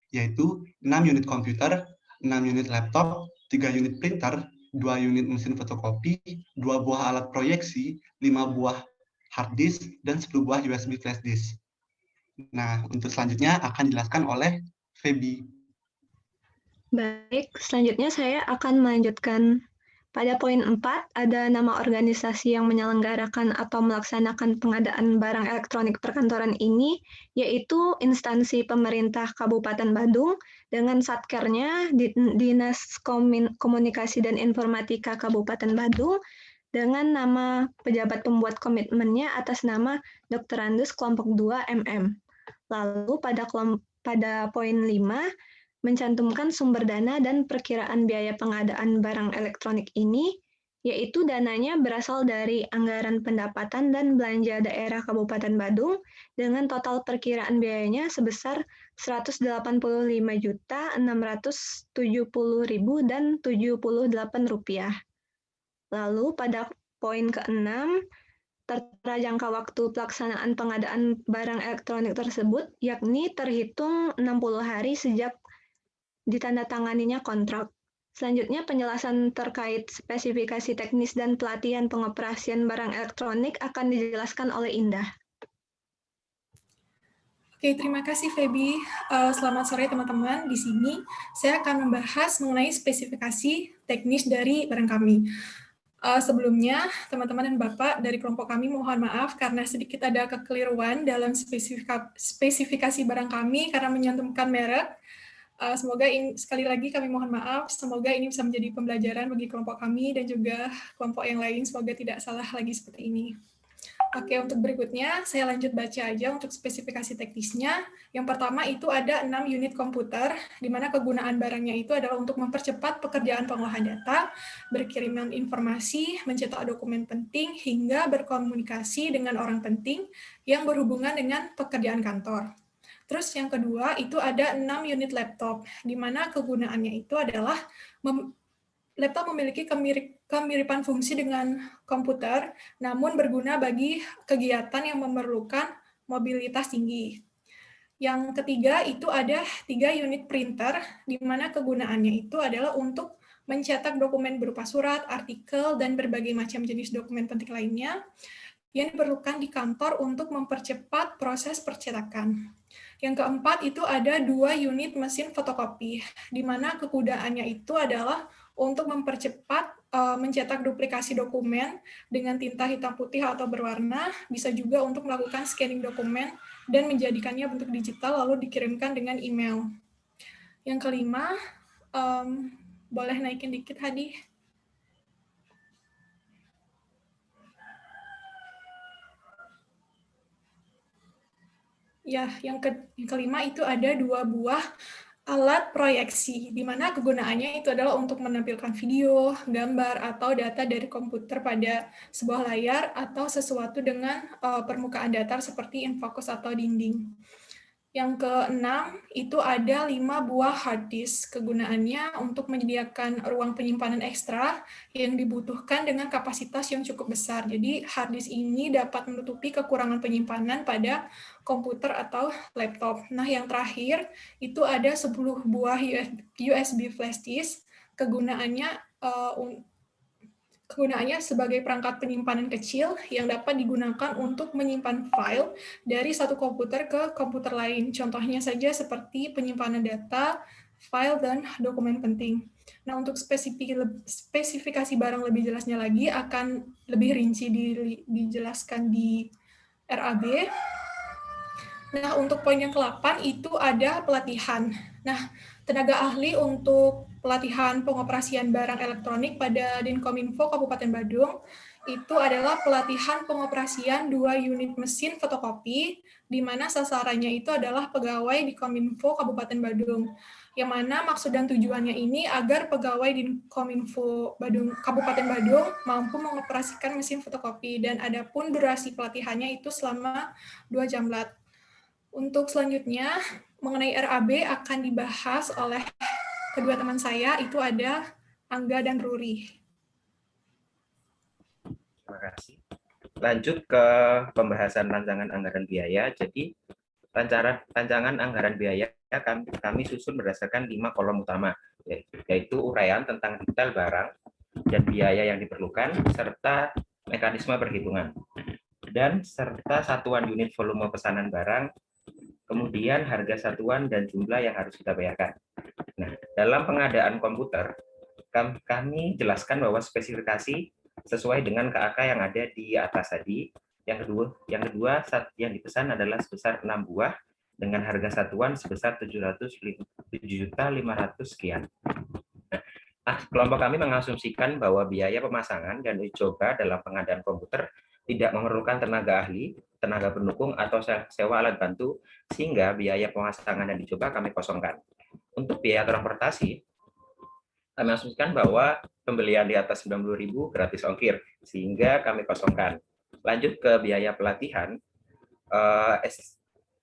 yaitu 6 unit komputer, 6 unit laptop, 3 unit printer, 2 unit mesin fotokopi, 2 buah alat proyeksi, 5 buah hard disk, dan 10 buah USB flash disk. Nah, untuk selanjutnya akan dijelaskan oleh Feby. Baik, selanjutnya saya akan melanjutkan. Pada poin 4, ada nama organisasi yang menyelenggarakan atau melaksanakan pengadaan barang elektronik perkantoran ini, yaitu instansi pemerintah Kabupaten Badung dengan satkernya Dinas Komunikasi dan Informatika Kabupaten Badung dengan nama pejabat pembuat komitmennya atas nama Dr. Andus kelompok 2 MM. Lalu pada poin 5, mencantumkan sumber dana dan perkiraan biaya pengadaan barang elektronik ini, yaitu dananya berasal dari anggaran pendapatan dan belanja daerah Kabupaten Badung dengan total perkiraan biayanya sebesar Rp185.670.078 Lalu pada poin ke-6, tertera jangka waktu pelaksanaan pengadaan barang elektronik tersebut, yakni terhitung 60 hari sejak ditandatanganinya kontrak. Selanjutnya, penjelasan terkait spesifikasi teknis dan pelatihan pengoperasian barang elektronik akan dijelaskan oleh Indah. Oke, terima kasih Feby. Selamat sore teman-teman. Di sini saya akan membahas mengenai spesifikasi teknis dari barang kami. Sebelumnya, teman-teman dan Bapak dari kelompok kami mohon maaf karena sedikit ada kekeliruan dalam spesifikasi barang kami karena menyantumkan merek. Semoga sekali lagi kami mohon maaf, semoga ini bisa menjadi pembelajaran bagi kelompok kami dan juga kelompok yang lain, semoga tidak salah lagi seperti ini. Oke, untuk berikutnya saya lanjut baca aja untuk spesifikasi teknisnya. Yang pertama itu ada 6 unit komputer, di mana kegunaan barangnya itu adalah untuk mempercepat pekerjaan pengolahan data, berkiriman informasi, mencetak dokumen penting, hingga berkomunikasi dengan orang penting yang berhubungan dengan pekerjaan kantor. Terus yang kedua itu ada 6 unit laptop, di mana kegunaannya itu adalah laptop memiliki kemiripan fungsi dengan komputer, namun berguna bagi kegiatan yang memerlukan mobilitas tinggi. Yang ketiga itu ada 3 unit printer, di mana kegunaannya itu adalah untuk mencetak dokumen berupa surat, artikel, dan berbagai macam jenis dokumen penting lainnya yang diperlukan di kantor untuk mempercepat proses percetakan. Yang keempat itu ada 2 unit mesin fotokopi, di mana kegunaannya itu adalah untuk mempercepat mencetak duplikasi dokumen dengan tinta hitam putih atau berwarna, bisa juga untuk melakukan scanning dokumen dan menjadikannya bentuk digital lalu dikirimkan dengan email. Yang kelima, boleh naikin dikit Hadi. Ya, yang kelima itu ada 2 buah alat proyeksi, di mana kegunaannya itu adalah untuk menampilkan video, gambar, atau data dari komputer pada sebuah layar atau sesuatu dengan permukaan datar seperti infocus atau dinding. Yang keenam, itu ada 5 buah hard disk. Kegunaannya untuk menyediakan ruang penyimpanan ekstra yang dibutuhkan dengan kapasitas yang cukup besar. Jadi hard disk ini dapat menutupi kekurangan penyimpanan pada komputer atau laptop. Nah, yang terakhir, itu ada 10 buah USB flash disk. Kegunaannya sebagai perangkat penyimpanan kecil yang dapat digunakan untuk menyimpan file dari satu komputer ke komputer lain. Contohnya saja seperti penyimpanan data, file, dan dokumen penting. Nah, untuk spesifikasi barang lebih jelasnya lagi akan lebih rinci dijelaskan di RAB. Nah, untuk poin yang ke-8 itu ada pelatihan. Nah, tenaga ahli untuk pelatihan pengoperasian barang elektronik pada Dinkominfo Kabupaten Badung itu adalah pelatihan pengoperasian 2 unit mesin fotokopi, di mana sasarannya itu adalah pegawai di Kominfo Kabupaten Badung. Yang mana maksud dan tujuannya ini agar pegawai di Kominfo Kabupaten Badung mampu mengoperasikan mesin fotokopi, dan adapun durasi pelatihannya itu selama 2 jamlat. Untuk selanjutnya, mengenai RAB akan dibahas oleh kedua teman saya, itu ada Angga dan Ruri. Terima kasih. Lanjut ke pembahasan rancangan anggaran biaya. Jadi, rancangan anggaran biaya kami susun berdasarkan 5 kolom utama, yaitu uraian tentang detail barang dan biaya yang diperlukan, serta mekanisme perhitungan, dan serta satuan unit volume pesanan barang, kemudian harga satuan dan jumlah yang harus kita bayarkan. Nah, dalam pengadaan komputer, kami jelaskan bahwa spesifikasi sesuai dengan KAK yang ada di atas tadi. Yang kedua yang dipesan adalah sebesar 6 buah dengan harga satuan sebesar 700.500 sekian. Nah, Kelompok kami mengasumsikan bahwa biaya pemasangan dan uji coba dalam pengadaan komputer tidak memerlukan tenaga ahli, tenaga pendukung, atau sewa alat bantu, sehingga biaya pemasangan dan uji coba kami kosongkan. Untuk biaya transportasi, kami asumsikan bahwa pembelian di atas 90.000 gratis ongkir, sehingga kami kosongkan. Lanjut ke biaya pelatihan,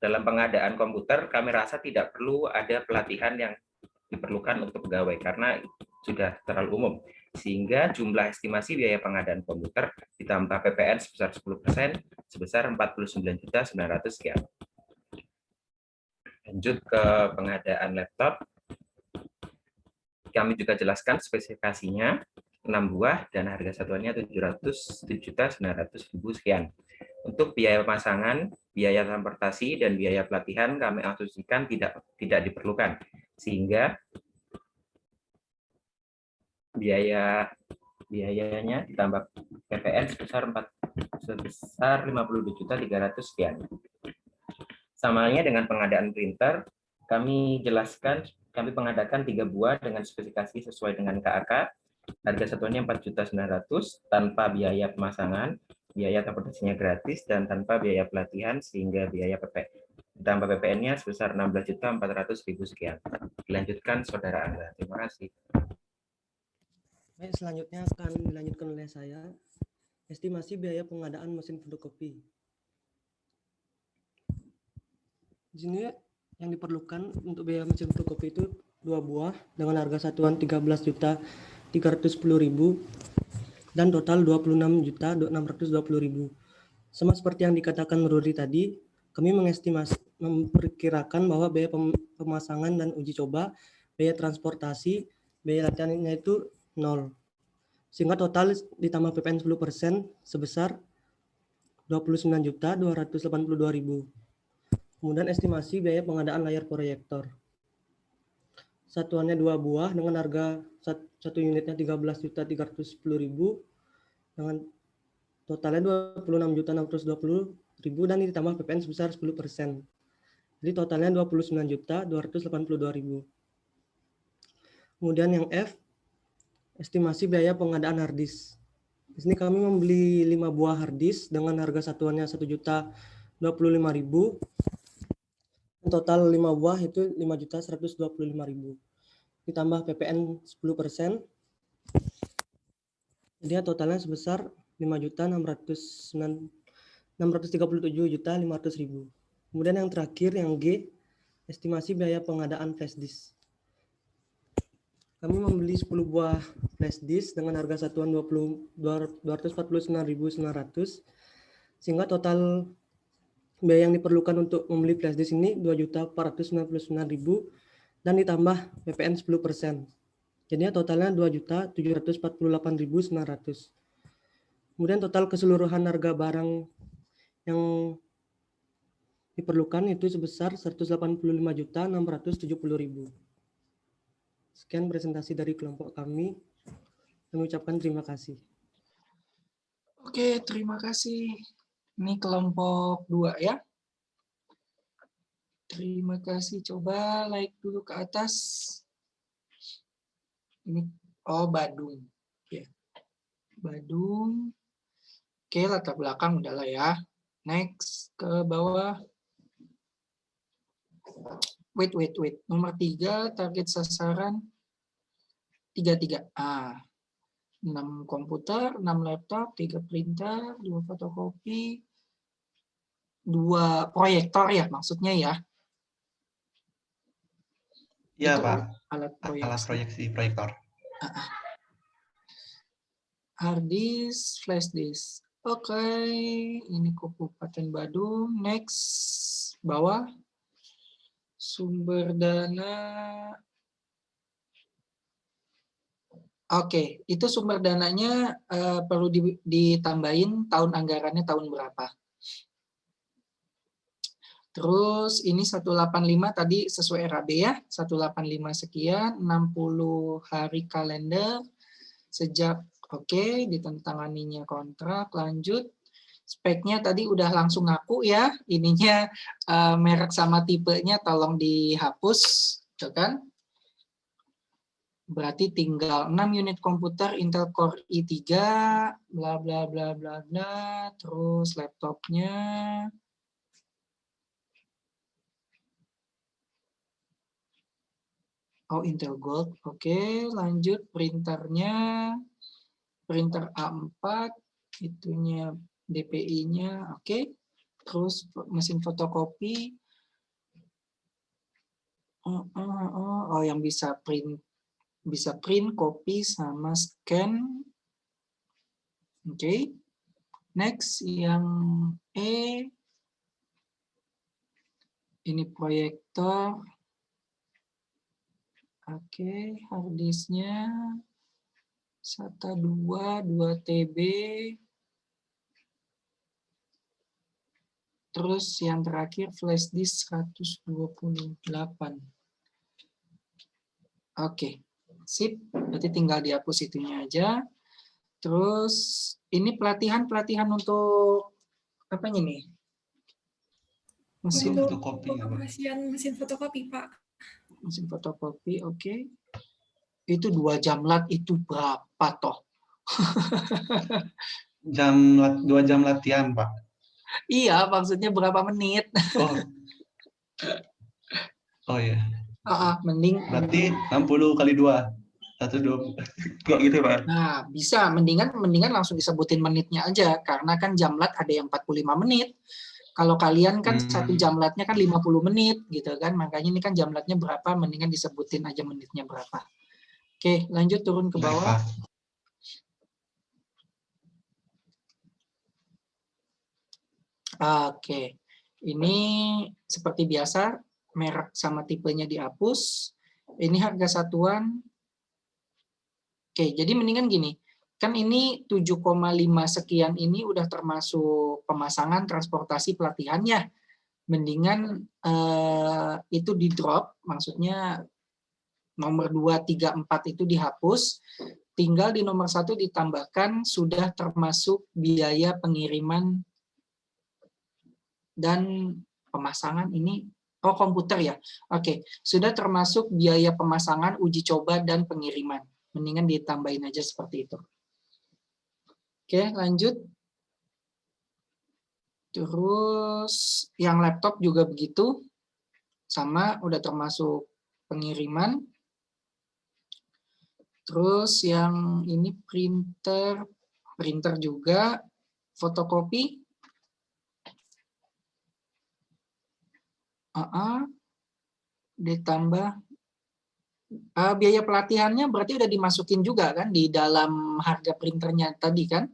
dalam pengadaan komputer, kami rasa tidak perlu ada pelatihan yang diperlukan untuk pegawai karena sudah terlalu umum, sehingga jumlah estimasi biaya pengadaan komputer ditambah PPN sebesar 10% sebesar 49.900 sekian. Lanjut ke pengadaan laptop, kami juga jelaskan spesifikasinya 6 buah dan harga satuannya 707.900.000 sekian. Untuk biaya pemasangan, biaya transportasi, dan biaya pelatihan kami asumsikan tidak diperlukan, sehingga biayanya ditambah PPN sebesar 52.300 sekian. Samanya dengan pengadaan printer, kami jelaskan kami mengadakan 3 buah dengan spesifikasi sesuai dengan KAK, harga satuannya 4.900.000 tanpa biaya pemasangan, biaya transportasinya gratis, dan tanpa biaya pelatihan, sehingga biaya ditambah PPN-nya sebesar 16.400.000 sekian. Dilanjutkan Saudara Angga. Terima kasih. Baik, selanjutnya akan dilanjutkan oleh saya. Estimasi biaya pengadaan mesin fotokopi. Di sini yang diperlukan untuk biaya mesin fotokopi itu 2 buah dengan harga satuan 13.310.000 dan total 26.620.000. Sama seperti yang dikatakan Ruri tadi, kami memperkirakan bahwa biaya pemasangan dan uji coba, biaya transportasi, biaya latihannya itu 0. Sehingga total ditambah PPN 10% sebesar 29.282.000. Kemudian estimasi biaya pengadaan layar proyektor. Satuannya 2 buah dengan harga 1 unitnya 13.310.000 dengan totalnya 26.620.000 dan ditambah PPN sebesar 10%. Jadi totalnya 29.282.000. Kemudian yang F, estimasi biaya pengadaan harddisk. Di sini kami membeli 5 buah harddisk dengan harga satuannya 1.025.000. Total 5 buah itu 5.125.000. Ditambah PPN 10%. Jadi totalnya sebesar 5.637.500.000. Kemudian yang terakhir yang G, estimasi biaya pengadaan flash disk. Kami membeli 10 buah flash disk dengan harga satuan 249.900 sehingga total biaya yang diperlukan untuk membeli flash disk ini 2.499.000 dan ditambah PPN 10%. Jadinya totalnya 2.748.900. Kemudian total keseluruhan harga barang yang diperlukan itu sebesar 185.670.000. Sekian presentasi dari kelompok kami. Kami ucapkan terima kasih. Oke, terima kasih. Ini kelompok 2 ya. Terima kasih. Coba like dulu ke atas. Ini Badung. Ya. Badung. Oke, latar belakang udahlah ya. Next ke bawah. Wait. Nomor 3, target sasaran 33. 6 komputer, 6 laptop, 3 printer, 2 fotokopi, 2 proyektor ya maksudnya ya. Iya, itu Pak. Alat proyeksi proyektor. Harddisk, flash disk. Oke, ini Kabupaten Badung. Next, bawah. Sumber dana. Oke, itu sumber dananya perlu ditambahin tahun anggarannya tahun berapa. Terus ini 185 tadi sesuai RAB ya, 185 sekian, 60 hari kalender, sejak oke, ditandatanganinya kontrak, lanjut. Speknya tadi udah langsung ngaku ya, ininya merek sama tipenya tolong dihapus, gitu kan. Berarti tinggal 6 unit komputer Intel Core i3, bla bla bla bla bla, terus laptopnya. Oh, Intel Gold. Oke, lanjut printernya. Printer A4, itunya DPI-nya. Oke. Terus mesin fotokopi. Oh, yang bisa print, copy sama scan. Oke. Next yang E. Ini proyektor. Oke, hard disknya SATA 2 TB. Terus yang terakhir flash disk 128. Oke, sip. Berarti tinggal dihapus itunya aja. Terus ini pelatihan untuk apa nih? Mesin Untuk fotokopi ya, Pak. pengoperasian mesin fotokopi, Pak. Mesin fotokopi, oke. Itu 2 jam lat itu berapa toh? 2 jam latihan, Pak. Iya, maksudnya berapa menit? Oh. Oh ya. Mending. Berarti 60 kali 2. 120. Kayak gitu, Pak. Nah, bisa. Mendingan langsung disebutin menitnya aja. Karena kan jam lat ada yang 45 menit. Kalau kalian kan 1 jam latnya kan 50 menit gitu kan. Makanya ini kan jam latnya berapa, mendingan disebutin aja menitnya berapa. Oke, lanjut turun ke bawah. Oke. Ini seperti biasa, merek sama tipenya dihapus. Ini harga satuan. Oke, jadi mendingan gini. Kan ini 7,5 sekian ini udah termasuk pemasangan, transportasi, pelatihannya. Mendingan itu di drop, maksudnya nomor 2, 3, 4 itu dihapus. Tinggal di nomor 1 ditambahkan sudah termasuk biaya pengiriman dan pemasangan ini. Oh, komputer ya. Oke, sudah termasuk biaya pemasangan, uji coba, dan pengiriman. Mendingan ditambahin aja seperti itu. Oke, lanjut. Terus yang laptop juga begitu. Sama, udah termasuk pengiriman. Terus yang ini printer juga, fotokopi. Ditambah biaya pelatihannya berarti udah dimasukin juga kan di dalam harga printernya tadi kan?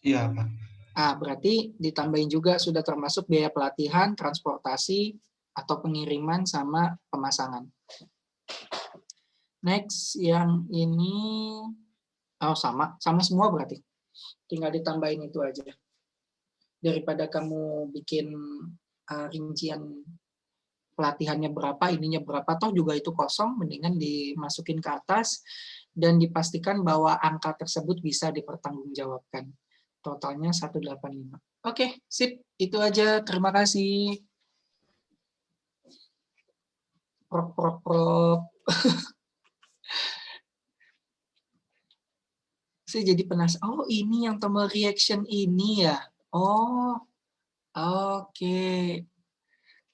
Iya, Pak. Berarti ditambahin juga sudah termasuk biaya pelatihan, transportasi, atau pengiriman sama pemasangan. Next, yang ini sama semua berarti. Tinggal ditambahin itu aja. Daripada kamu bikin rincian pelatihannya berapa, ininya berapa, toh juga itu kosong, mendingan dimasukin ke atas dan dipastikan bahwa angka tersebut bisa dipertanggungjawabkan. Totalnya 185. Oke, sip. Itu aja. Terima kasih. Prok. Saya jadi penasaran. Oh, ini yang tombol reaction ini ya. Oh, oke.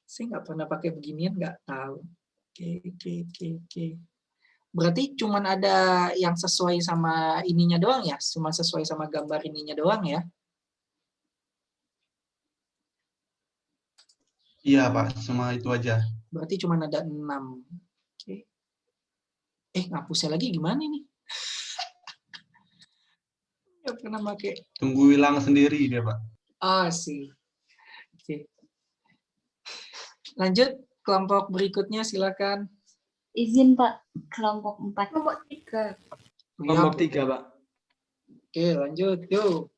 Saya nggak pernah pakai beginian, nggak tahu. Oke. Berarti cuma ada yang sesuai sama ininya doang ya? Cuma sesuai sama gambar ininya doang ya? Iya, Pak. Semua itu aja. Berarti cuma ada 6. Oke. Ngapusnya lagi gimana nih? Nggak pernah pakai. Tunggu hilang sendiri dia, Pak. Sih. Oke. Lanjut, kelompok berikutnya silakan. Izin Pak, kelompok 4. Kelompok 3. Kelompok 3, Pak. Oke, lanjut. Yuk.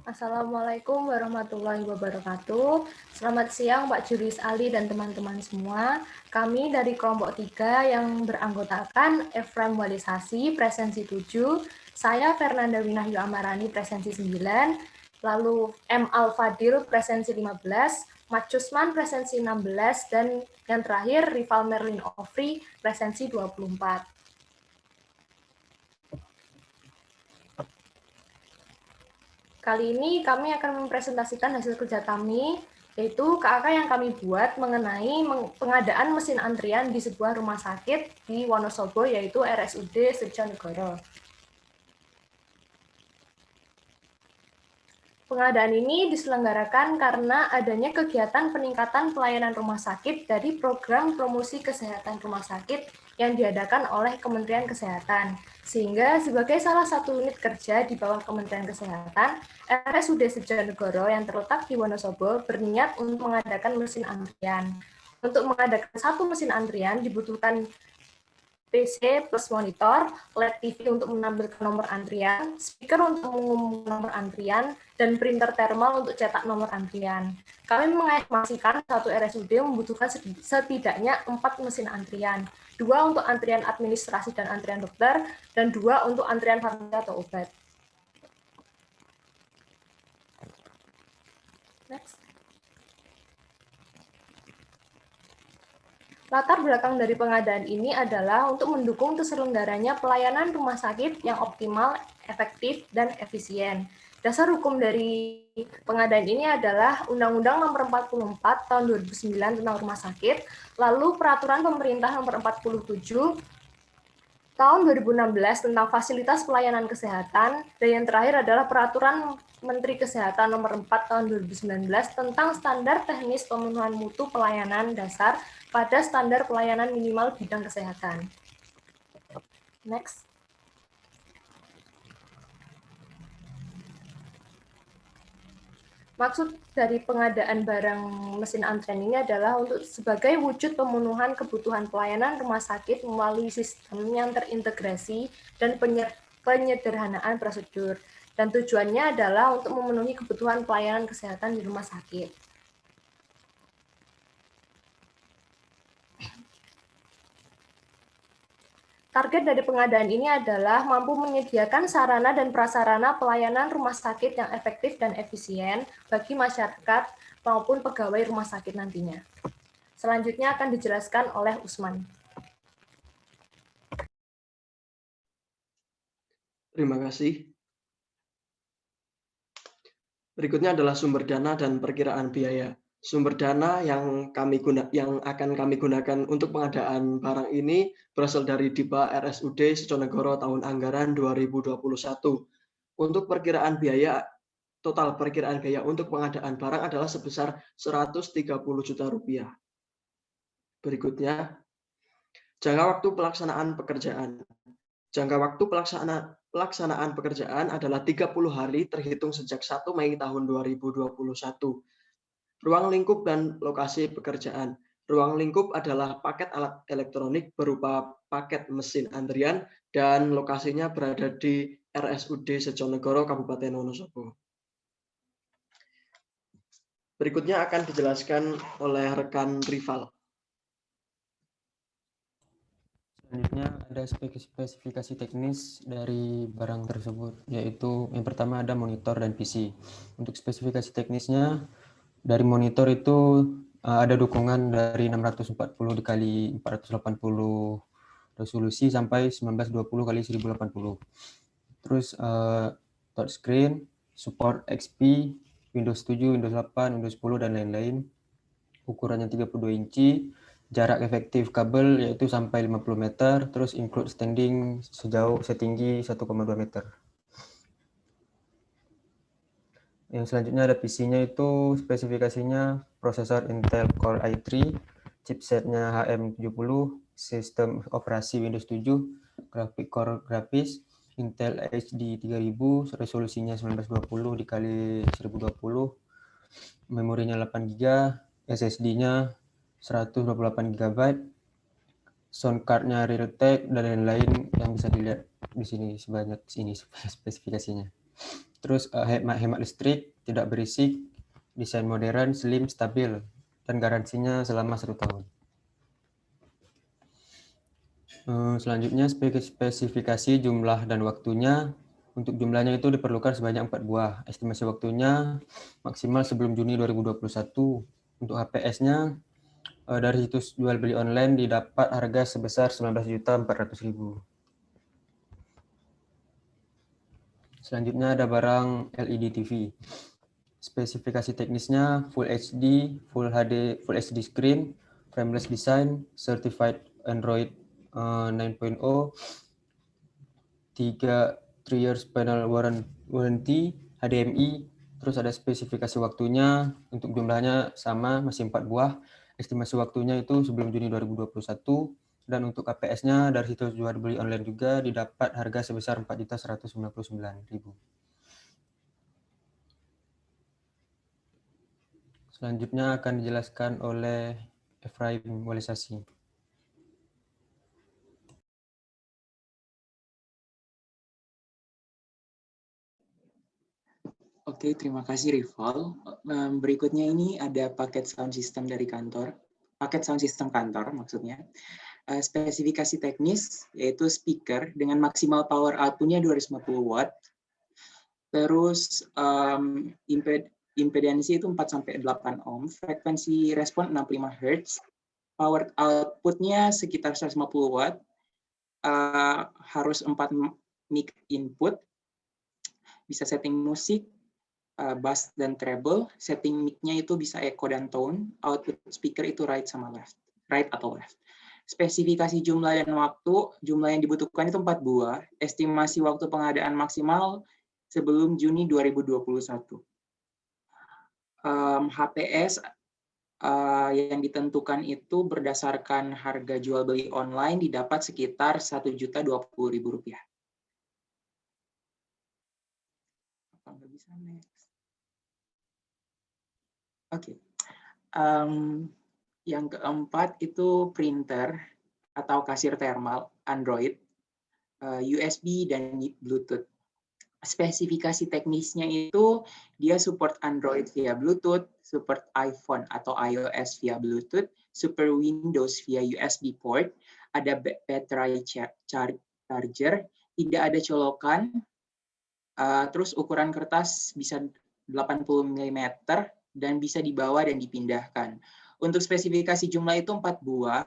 Assalamualaikum warahmatullahi wabarakatuh. Selamat siang Pak Julius Ali dan teman-teman semua. Kami dari kelompok 3 yang beranggotakan Efraim Walisasi, presensi 7, saya Fernanda Winahyu Amarani, presensi 9, lalu M. Al-Fadil, presensi 15, Mat Cusman, presensi 16, dan yang terakhir Rival Merlin Ofri, presensi 24. Kali ini kami akan mempresentasikan hasil kerja kami, yaitu KAK yang kami buat mengenai pengadaan mesin antrian di sebuah rumah sakit di Wonosobo, yaitu RSUD Sejonegoro. Pengadaan ini diselenggarakan karena adanya kegiatan peningkatan pelayanan rumah sakit dari program promosi kesehatan rumah sakit yang diadakan oleh Kementerian Kesehatan. Sehingga sebagai salah satu unit kerja di bawah Kementerian Kesehatan, RSUD Sejonegoro yang terletak di Wonosobo berniat untuk mengadakan mesin antrian. Untuk mengadakan satu mesin antrian dibutuhkan PC plus monitor, LED TV untuk menampilkan nomor antrian, speaker untuk mengumumkan nomor antrian, dan printer thermal untuk cetak nomor antrian. Kami mengestimasikan satu RSUD membutuhkan setidaknya 4 mesin antrian, 2 untuk antrian administrasi dan antrian dokter, dan 2 untuk antrian farmasi atau obat. Next. Latar belakang dari pengadaan ini adalah untuk mendukung terselenggaranya pelayanan rumah sakit yang optimal, efektif, dan efisien. Dasar hukum dari pengadaan ini adalah Undang-Undang Nomor 44 Tahun 2009 tentang Rumah Sakit, lalu Peraturan Pemerintah Nomor 47 Tahun 2016 tentang Fasilitas Pelayanan Kesehatan, dan yang terakhir adalah Peraturan Menteri Kesehatan Nomor 4 Tahun 2019 tentang Standar Teknis Pemenuhan Mutu Pelayanan Dasar pada standar pelayanan minimal bidang kesehatan. Next. Maksud dari pengadaan barang mesin antrian ini adalah untuk sebagai wujud pemenuhan kebutuhan pelayanan rumah sakit melalui sistem yang terintegrasi dan penyederhanaan prosedur. Dan tujuannya adalah untuk memenuhi kebutuhan pelayanan kesehatan di rumah sakit. Target dari pengadaan ini adalah mampu menyediakan sarana dan prasarana pelayanan rumah sakit yang efektif dan efisien bagi masyarakat maupun pegawai rumah sakit nantinya. Selanjutnya akan dijelaskan oleh Usman. Terima kasih. Berikutnya adalah sumber dana dan perkiraan biaya. Sumber dana yang akan kami gunakan untuk pengadaan barang ini berasal dari DIPA RSUD Sejonegoro tahun anggaran 2021. Untuk perkiraan biaya, total perkiraan biaya untuk pengadaan barang adalah sebesar 130 juta rupiah. Berikutnya, jangka waktu pelaksanaan pekerjaan. Jangka waktu pelaksanaan pekerjaan adalah 30 hari terhitung sejak 1 Mei tahun 2021. Ruang lingkup dan lokasi pekerjaan. Ruang lingkup adalah paket alat elektronik berupa paket mesin antrian dan lokasinya berada di RSUD Sejonegoro, Kabupaten Wonosobo. Berikutnya akan dijelaskan oleh rekan Rival. Selanjutnya ada spesifikasi teknis dari barang tersebut, yaitu yang pertama ada monitor dan PC. Untuk spesifikasi teknisnya, dari monitor itu ada dukungan dari 640 dikali 480 resolusi sampai 1920 kali 1080. Terus touchscreen, support XP, Windows 7, Windows 8, Windows 10, dan lain-lain. Ukurannya 32 inci, jarak efektif kabel yaitu sampai 50 meter, terus include standing setinggi 1,2 meter. Yang selanjutnya ada PC-nya, itu spesifikasinya prosesor Intel Core i3, chipsetnya HM70, sistem operasi Windows 7, grafik core grafis Intel HD 3000, resolusinya 1920 dikali 1020, memorinya 8 GB, SSD-nya 128 GB, sound card-nya Realtek, dan lain-lain yang bisa dilihat di sini sebanyak ini spesifikasinya. Terus hemat listrik, tidak berisik, desain modern, slim, stabil, dan garansinya selama 1 tahun. Selanjutnya spesifikasi jumlah dan waktunya. Untuk jumlahnya itu diperlukan sebanyak 4 buah. Estimasi waktunya maksimal sebelum Juni 2021. Untuk HPS-nya dari situs jual beli online didapat harga sebesar 19.400.000. Selanjutnya ada barang LED TV. Spesifikasi teknisnya Full HD, Full HD screen, frameless design, certified Android 9.0, 3 years panel warranty, HDMI, terus ada spesifikasi waktunya, untuk jumlahnya sama, masih 4 buah. Estimasi waktunya itu sebelum Juni 2021, dan untuk KPS-nya dari situs jual beli online juga didapat harga sebesar 4.199.000. Selanjutnya akan dijelaskan oleh Efraim Walisasi. Oke, terima kasih Rival. Berikutnya ini ada paket sound system dari kantor. Paket sound system kantor maksudnya. Spesifikasi teknis yaitu speaker dengan maksimal power output-nya 250 watt. Terus impedansi itu 4-8 ohm, frekuensi respon 65 Hz, power output-nya sekitar 150 watt, harus 4 mic input, bisa setting musik, bass dan treble, setting mic-nya itu bisa echo dan tone, output speaker itu right atau left. Spesifikasi jumlah dan waktu, jumlah yang dibutuhkan itu 4 buah, estimasi waktu pengadaan maksimal sebelum Juni 2021. HPS yang ditentukan itu berdasarkan harga jual beli online didapat sekitar Rp1.020.000. Nggak bisa next. Oke. Yang keempat itu printer atau kasir thermal Android, USB dan Bluetooth. Spesifikasi teknisnya itu dia support Android via Bluetooth, support iPhone atau iOS via Bluetooth, super Windows via USB port, ada baterai charger, tidak ada colokan, terus ukuran kertas bisa 80 mm dan bisa dibawa dan dipindahkan. Untuk spesifikasi jumlah itu 4 buah,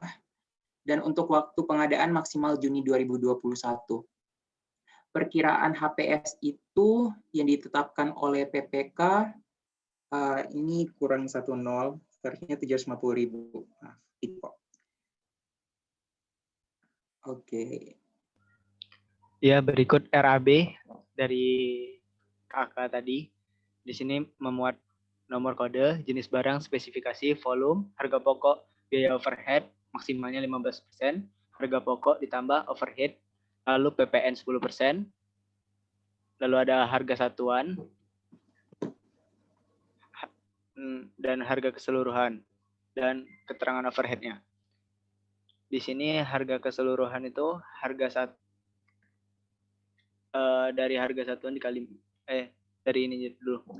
dan untuk waktu pengadaan maksimal Juni 2021. Perkiraan HPS itu yang ditetapkan oleh PPK, ini kurang 10, seharusnya 750.000. Oke. Ya, berikut RAB dari kakak tadi. Di sini memuat nomor kode, jenis barang, spesifikasi, volume, harga pokok, biaya overhead, maksimalnya 15%, harga pokok ditambah overhead, lalu PPN 10%, lalu ada harga satuan, dan harga keseluruhan, dan keterangan overhead-nya. Di sini harga keseluruhan itu dari harga satuan dikali dari ini dulu.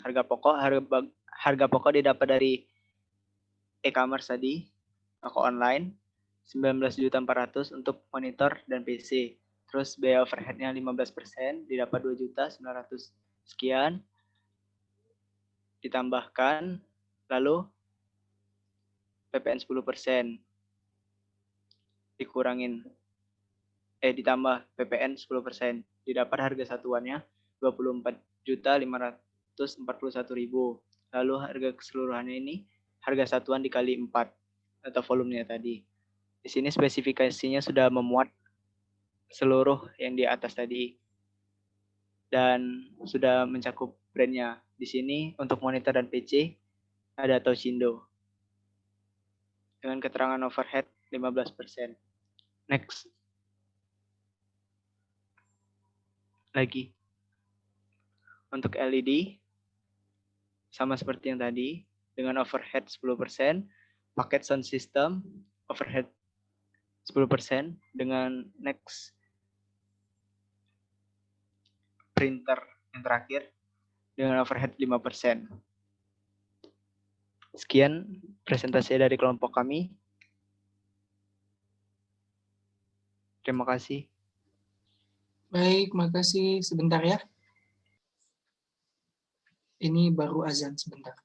Harga pokok didapat dari e-commerce tadi, toko online, 19.400.000 untuk monitor dan PC. Terus biaya overhead-nya 15%, didapat 2.900.000 sekian. Ditambahkan, lalu PPN 10%. Ditambah PPN 10%. Didapat harga satuannya 24.541.000. Lalu harga keseluruhannya ini harga satuan dikali 4 atau volumenya tadi. Di sini spesifikasinya sudah memuat seluruh yang di atas tadi dan sudah mencakup brandnya. Di sini untuk monitor dan PC ada Toshindo dengan keterangan overhead 15%. Next. Lagi. Untuk LED sama seperti yang tadi dengan overhead 10%, paket sound system overhead 10% dengan next printer yang terakhir dengan overhead 5%. Sekian presentasi dari kelompok kami. Terima kasih. Baik, makasih. Sebentar ya. Ini baru azan sebentar.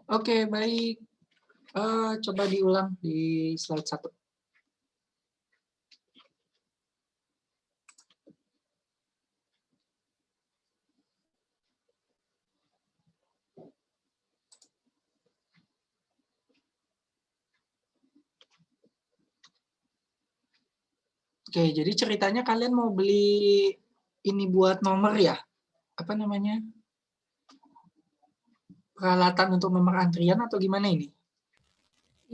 Oke, baik. Coba diulang di slide 1. Oke, jadi ceritanya kalian mau beli ini buat nomor ya? Apa namanya? Peralatan untuk nomor antrian atau gimana ini?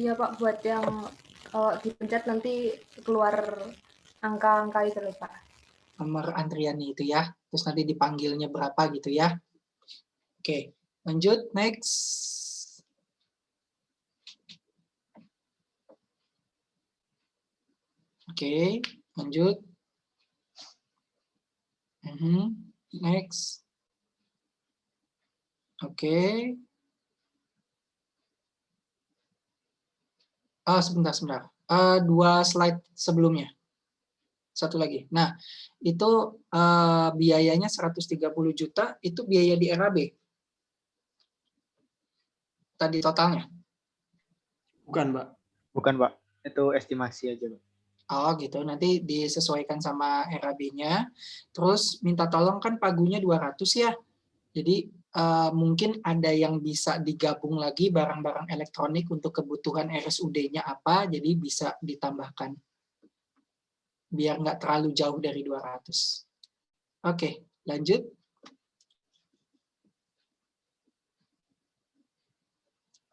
Iya Pak, buat yang kalau dipencet nanti keluar angka-angka itu loh Pak. Nomor antriannya itu ya. Terus nanti dipanggilnya berapa gitu ya. Oke, lanjut. Next. Oke, lanjut. Next. Oke. Sebentar. 2 slide sebelumnya. Satu lagi. Nah, itu biayanya 130 juta, itu biaya di RAB. Tadi totalnya. Bukan, Pak. Bukan, Pak. Itu estimasi aja, Pak. Oh gitu, nanti disesuaikan sama RAB-nya. Terus minta tolong kan pagunya 200 ya. Jadi mungkin ada yang bisa digabung lagi barang-barang elektronik untuk kebutuhan RSUD-nya apa, jadi bisa ditambahkan. Biar nggak terlalu jauh dari 200. Oke, lanjut.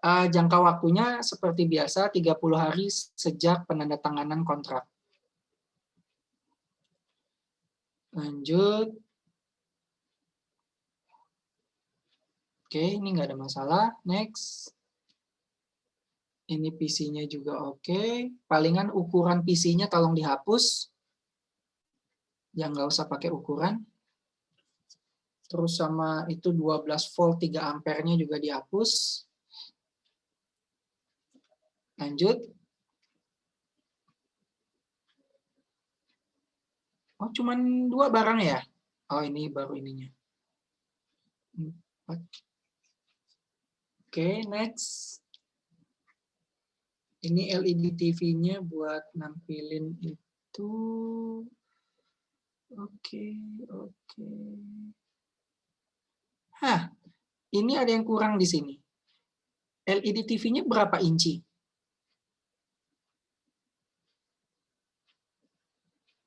Jangka waktunya seperti biasa 30 hari sejak penandatanganan kontrak. Lanjut. Oke, ini nggak ada masalah. Next. Ini PC-nya juga oke. Palingan ukuran PC-nya tolong dihapus. Yang nggak usah pakai ukuran. Terus sama itu 12 volt 3 ampere-nya juga dihapus. Lanjut. Oh, cuman 2 barang ya? Oh, ini baru ininya. 4. Oke, next. Ini LED TV-nya buat nampilin itu. Oke. Hah, ini ada yang kurang di sini. LED TV-nya berapa inci?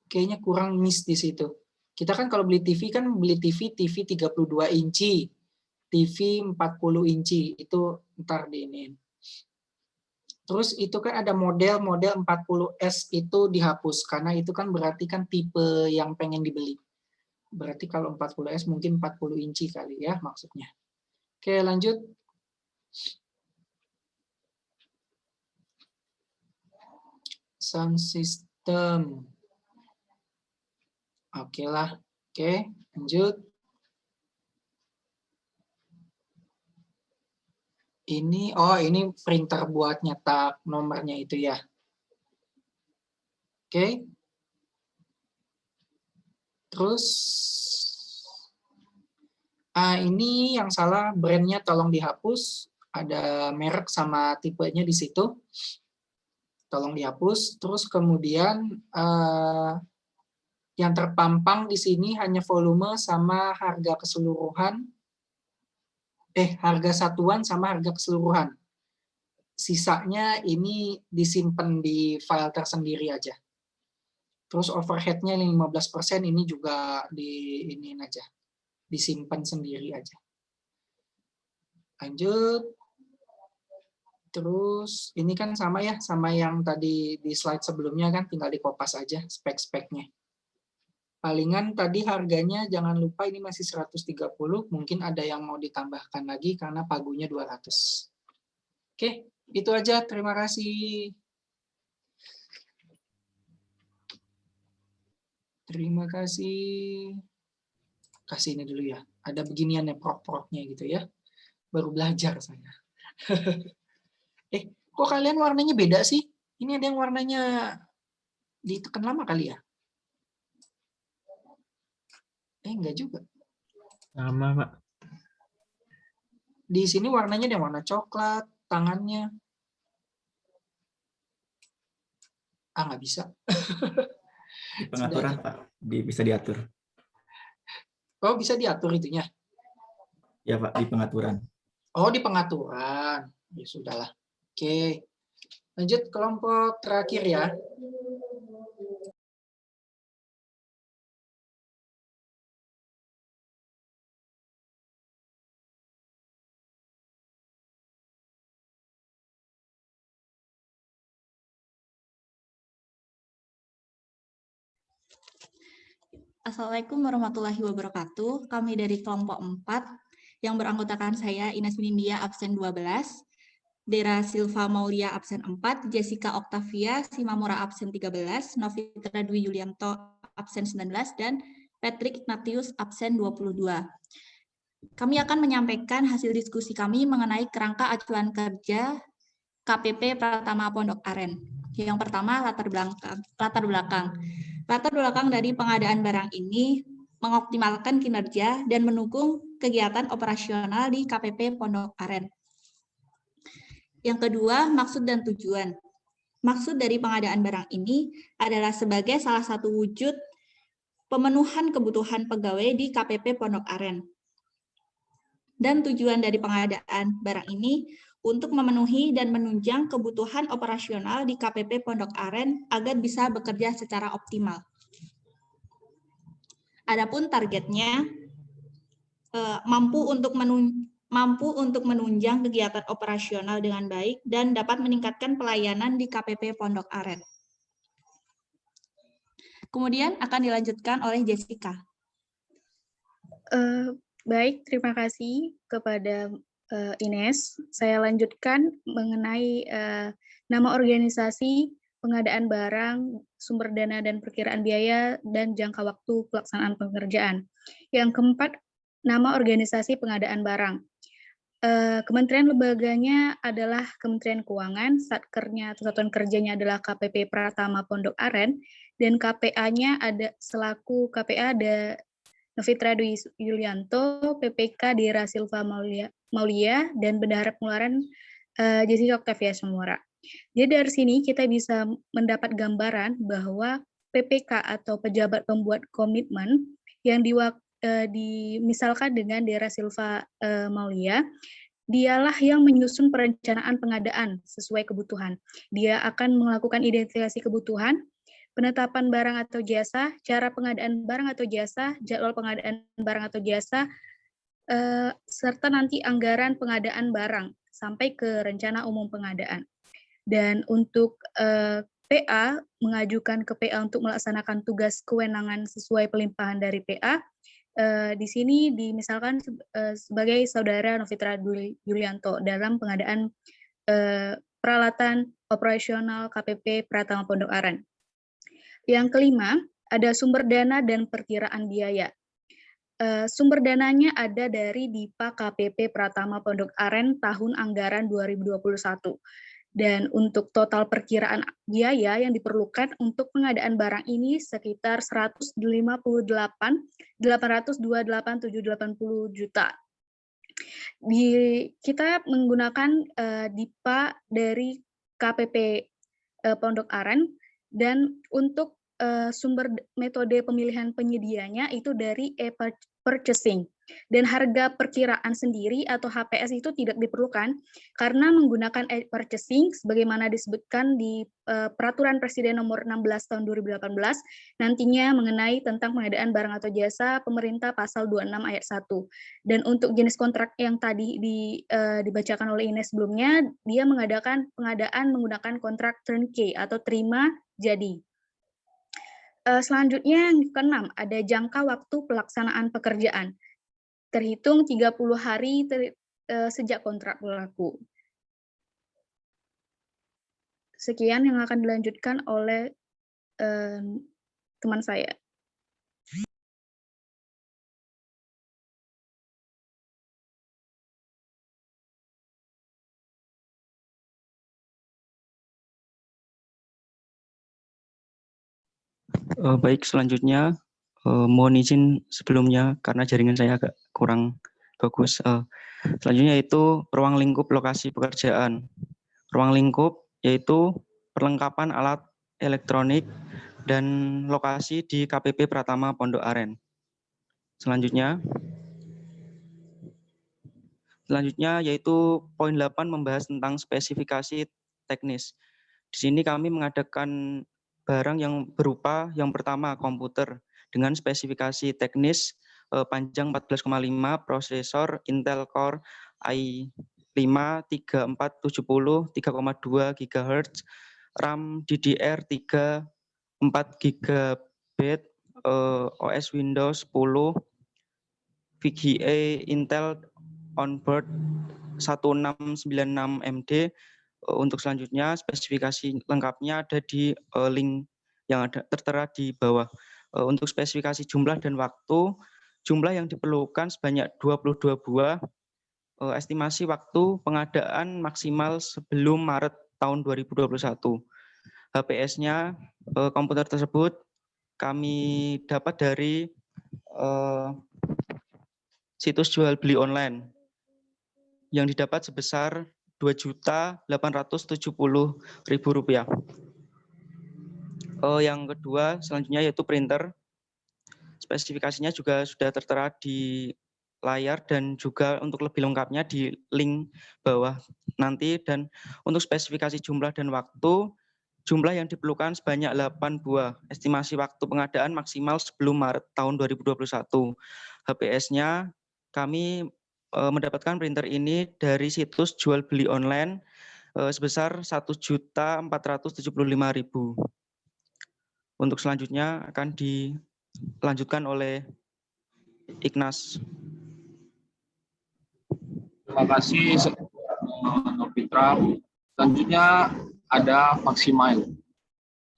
Kayaknya kurang miss di situ. Kita kan kalau beli TV kan beli TV 32 inci, TV 40 inci, itu ntar diinin. Terus itu kan ada model 40S itu dihapus, karena itu kan berarti kan tipe yang pengen dibeli. Berarti kalau 40S mungkin 40 inci kali ya maksudnya. Oke, lanjut. Sound system. Oke lah. Oke, lanjut. Ini, oh ini printer buat nyetak nomornya itu ya. Oke. Terus, ini yang salah, brandnya tolong dihapus. Ada merek sama tipenya di situ. Tolong dihapus. Terus kemudian yang terpampang di sini hanya volume sama harga keseluruhan. Harga satuan sama harga keseluruhan. Sisanya ini disimpan di file tersendiri aja. Terus overhead-nya 15% ini juga diinin aja. Disimpan sendiri aja. Lanjut. Terus ini kan sama ya, sama yang tadi di slide sebelumnya kan, tinggal dikopas aja spek-speknya. Palingan tadi harganya jangan lupa ini masih 130, mungkin ada yang mau ditambahkan lagi karena pagunya 200. Oke, itu aja. Terima kasih. Terima kasih. Kasih ini dulu ya. Ada beginian ya prop-propnya gitu ya. Baru belajar saya. Kok kalian warnanya beda sih? Ini ada yang warnanya ditekan lama kali ya? Enggak juga. Sama, Pak. Di sini warnanya ada warna coklat, tangannya. Nggak bisa. Di pengaturan, Pak. Bisa diatur. Oh, bisa diatur itunya? Ya, Pak, di pengaturan. Oh, di pengaturan. Ya, sudahlah. Oke. Lanjut kelompok terakhir ya. Assalamualaikum warahmatullahi wabarakatuh. Kami dari kelompok 4 yang beranggotakan saya Ines Winindia absen 12, Dera Silva Maulia absen 4, Jessica Octavia Simamora absen 13, Novitra Dwi Yulianto absen 19, dan Patrick Ignatius absen 22. Kami akan menyampaikan hasil diskusi kami mengenai kerangka acuan kerja KPP Pratama Pondok Aren. Yang pertama, latar belakang. Latar belakang dari pengadaan barang ini mengoptimalkan kinerja dan mendukung kegiatan operasional di KPP Pondok Aren. Yang kedua, maksud dan tujuan. Maksud dari pengadaan barang ini adalah sebagai salah satu wujud pemenuhan kebutuhan pegawai di KPP Pondok Aren. Dan tujuan dari pengadaan barang ini untuk memenuhi dan menunjang kebutuhan operasional di KPP Pondok Aren agar bisa bekerja secara optimal. Adapun targetnya mampu untuk menunjang kegiatan operasional dengan baik dan dapat meningkatkan pelayanan di KPP Pondok Aren. Kemudian akan dilanjutkan oleh Jessica. Baik, terima kasih kepada Ines. Saya lanjutkan mengenai nama organisasi, pengadaan barang, sumber dana dan perkiraan biaya, dan jangka waktu pelaksanaan pengerjaan. Yang keempat, nama organisasi pengadaan barang. Kementerian lembaganya adalah Kementerian Keuangan, satkernya atau satuan kerjanya adalah KPP Pratama Pondok Aren, dan KPA-nya ada selaku KPA ada Novitra Dwi Yulianto, PPK Dera Silva Maulia, dan Bendahara Pengeluaran Jessica Octavia Simamora. Jadi dari sini kita bisa mendapat gambaran bahwa PPK atau pejabat pembuat komitmen yang dimisalkan dengan Dera Silva Maulia, dialah yang menyusun perencanaan pengadaan sesuai kebutuhan. Dia akan melakukan identifikasi kebutuhan, penetapan barang atau jasa, cara pengadaan barang atau jasa, jadwal pengadaan barang atau jasa, serta nanti anggaran pengadaan barang sampai ke rencana umum pengadaan. Dan untuk PA mengajukan ke PA untuk melaksanakan tugas kewenangan sesuai pelimpahan dari PA. Di sini dimisalkan sebagai saudara Novitra Yulianto dalam pengadaan peralatan operasional KPP Pratama Pondok Aren. Yang kelima, ada sumber dana dan perkiraan biaya. Sumber dananya ada dari DIPA KPP Pratama Pondok Aren tahun anggaran 2021. Dan untuk total perkiraan biaya yang diperlukan untuk pengadaan barang ini sekitar 158.828.780 juta. Kita menggunakan DIPA dari KPP Pondok Aren, dan untuk sumber metode pemilihan penyedianya itu dari e-purchasing. Dan harga perkiraan sendiri atau HPS itu tidak diperlukan karena menggunakan e-purchasing sebagaimana disebutkan di Peraturan Presiden Nomor 16 Tahun 2018 nantinya mengenai tentang pengadaan barang atau jasa pemerintah Pasal 26 Ayat 1. Dan untuk jenis kontrak yang tadi dibacakan oleh Ines sebelumnya, dia mengadakan pengadaan menggunakan kontrak turnkey atau terima jadi. Selanjutnya yang keenam, ada jangka waktu pelaksanaan pekerjaan. Terhitung 30 hari sejak kontrak berlaku. Sekian yang akan dilanjutkan oleh teman saya. Baik, selanjutnya mohon izin sebelumnya karena jaringan saya agak kurang bagus. Selanjutnya yaitu ruang lingkup lokasi pekerjaan. Ruang lingkup yaitu perlengkapan alat elektronik dan lokasi di KPP Pratama Pondok Aren. Selanjutnya yaitu poin 8 membahas tentang spesifikasi teknis. Di sini kami mengadakan barang yang berupa yang pertama komputer dengan spesifikasi teknis panjang 14,5, prosesor Intel Core i5 3470 3,2 GHz, RAM DDR3 4 GB, OS Windows 10, VGA Intel Onboard 1696MD. Untuk selanjutnya spesifikasi lengkapnya ada di link yang ada tertera di bawah. Untuk spesifikasi jumlah dan waktu, jumlah yang diperlukan sebanyak 22 buah. Estimasi waktu pengadaan maksimal sebelum Maret tahun 2021. HPS-nya komputer tersebut kami dapat dari situs jual beli online yang didapat sebesar Rp2.870.000. Yang kedua selanjutnya yaitu printer. Spesifikasinya juga sudah tertera di layar dan juga untuk lebih lengkapnya di link bawah nanti. Dan untuk spesifikasi jumlah dan waktu, jumlah yang diperlukan sebanyak 8 buah. Estimasi waktu pengadaan maksimal sebelum Maret tahun 2021. HPS-nya kami mendapatkan printer ini dari situs jual beli online sebesar Rp1.475.000. Untuk selanjutnya akan dilanjutkan oleh Ignas. Terima kasih Novitra. Selanjutnya ada Maximize.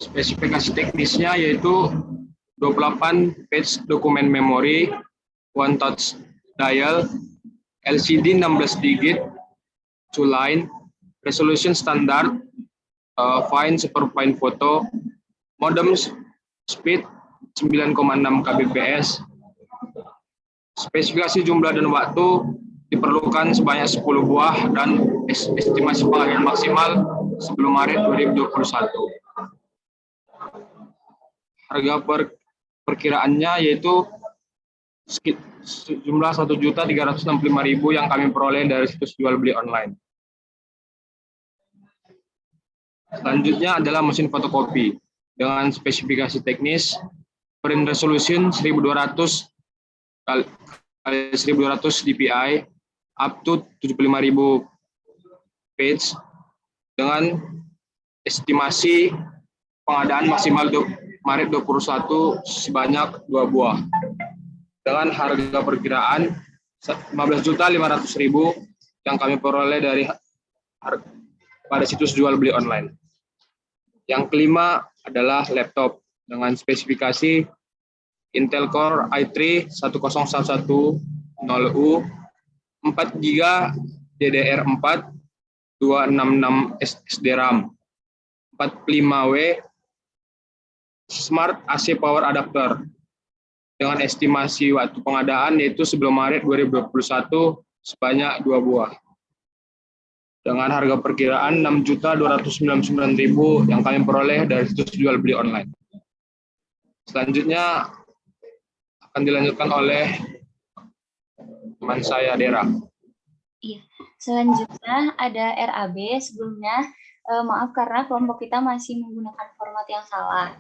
Spesifikasi teknisnya yaitu 28 page dokumen memori, one touch dial, LCD 16 digit, two line, resolution standard, fine superfine photo, modem speed 9,6 kbps. Spesifikasi jumlah dan waktu diperlukan sebanyak 10 buah dan estimasi pengadaan maksimal sebelum Maret 2021. Harga perkiraannya yaitu jumlah Rp1.365.000 yang kami peroleh dari situs jual beli online. Selanjutnya adalah mesin fotokopi dengan spesifikasi teknis print resolution 1200 x 1200 dpi, up to 75.000 page dengan estimasi pengadaan maksimal Maret 21 sebanyak 2 buah dengan harga perkiraan 15.500.000 yang kami peroleh dari pada situs jual beli online. Yang kelima adalah laptop dengan spesifikasi Intel Core i3 10110U 4GB DDR4 266 SSD RAM 45W Smart AC Power Adapter dengan estimasi waktu pengadaan yaitu sebelum Maret 2021 sebanyak 2 buah. Dengan harga perkiraan 6.299.000 yang kami peroleh dari situs jual beli online. Selanjutnya akan dilanjutkan oleh teman saya, Dera. Iya. Selanjutnya ada RAB. Sebelumnya, maaf karena kelompok kita masih menggunakan format yang salah.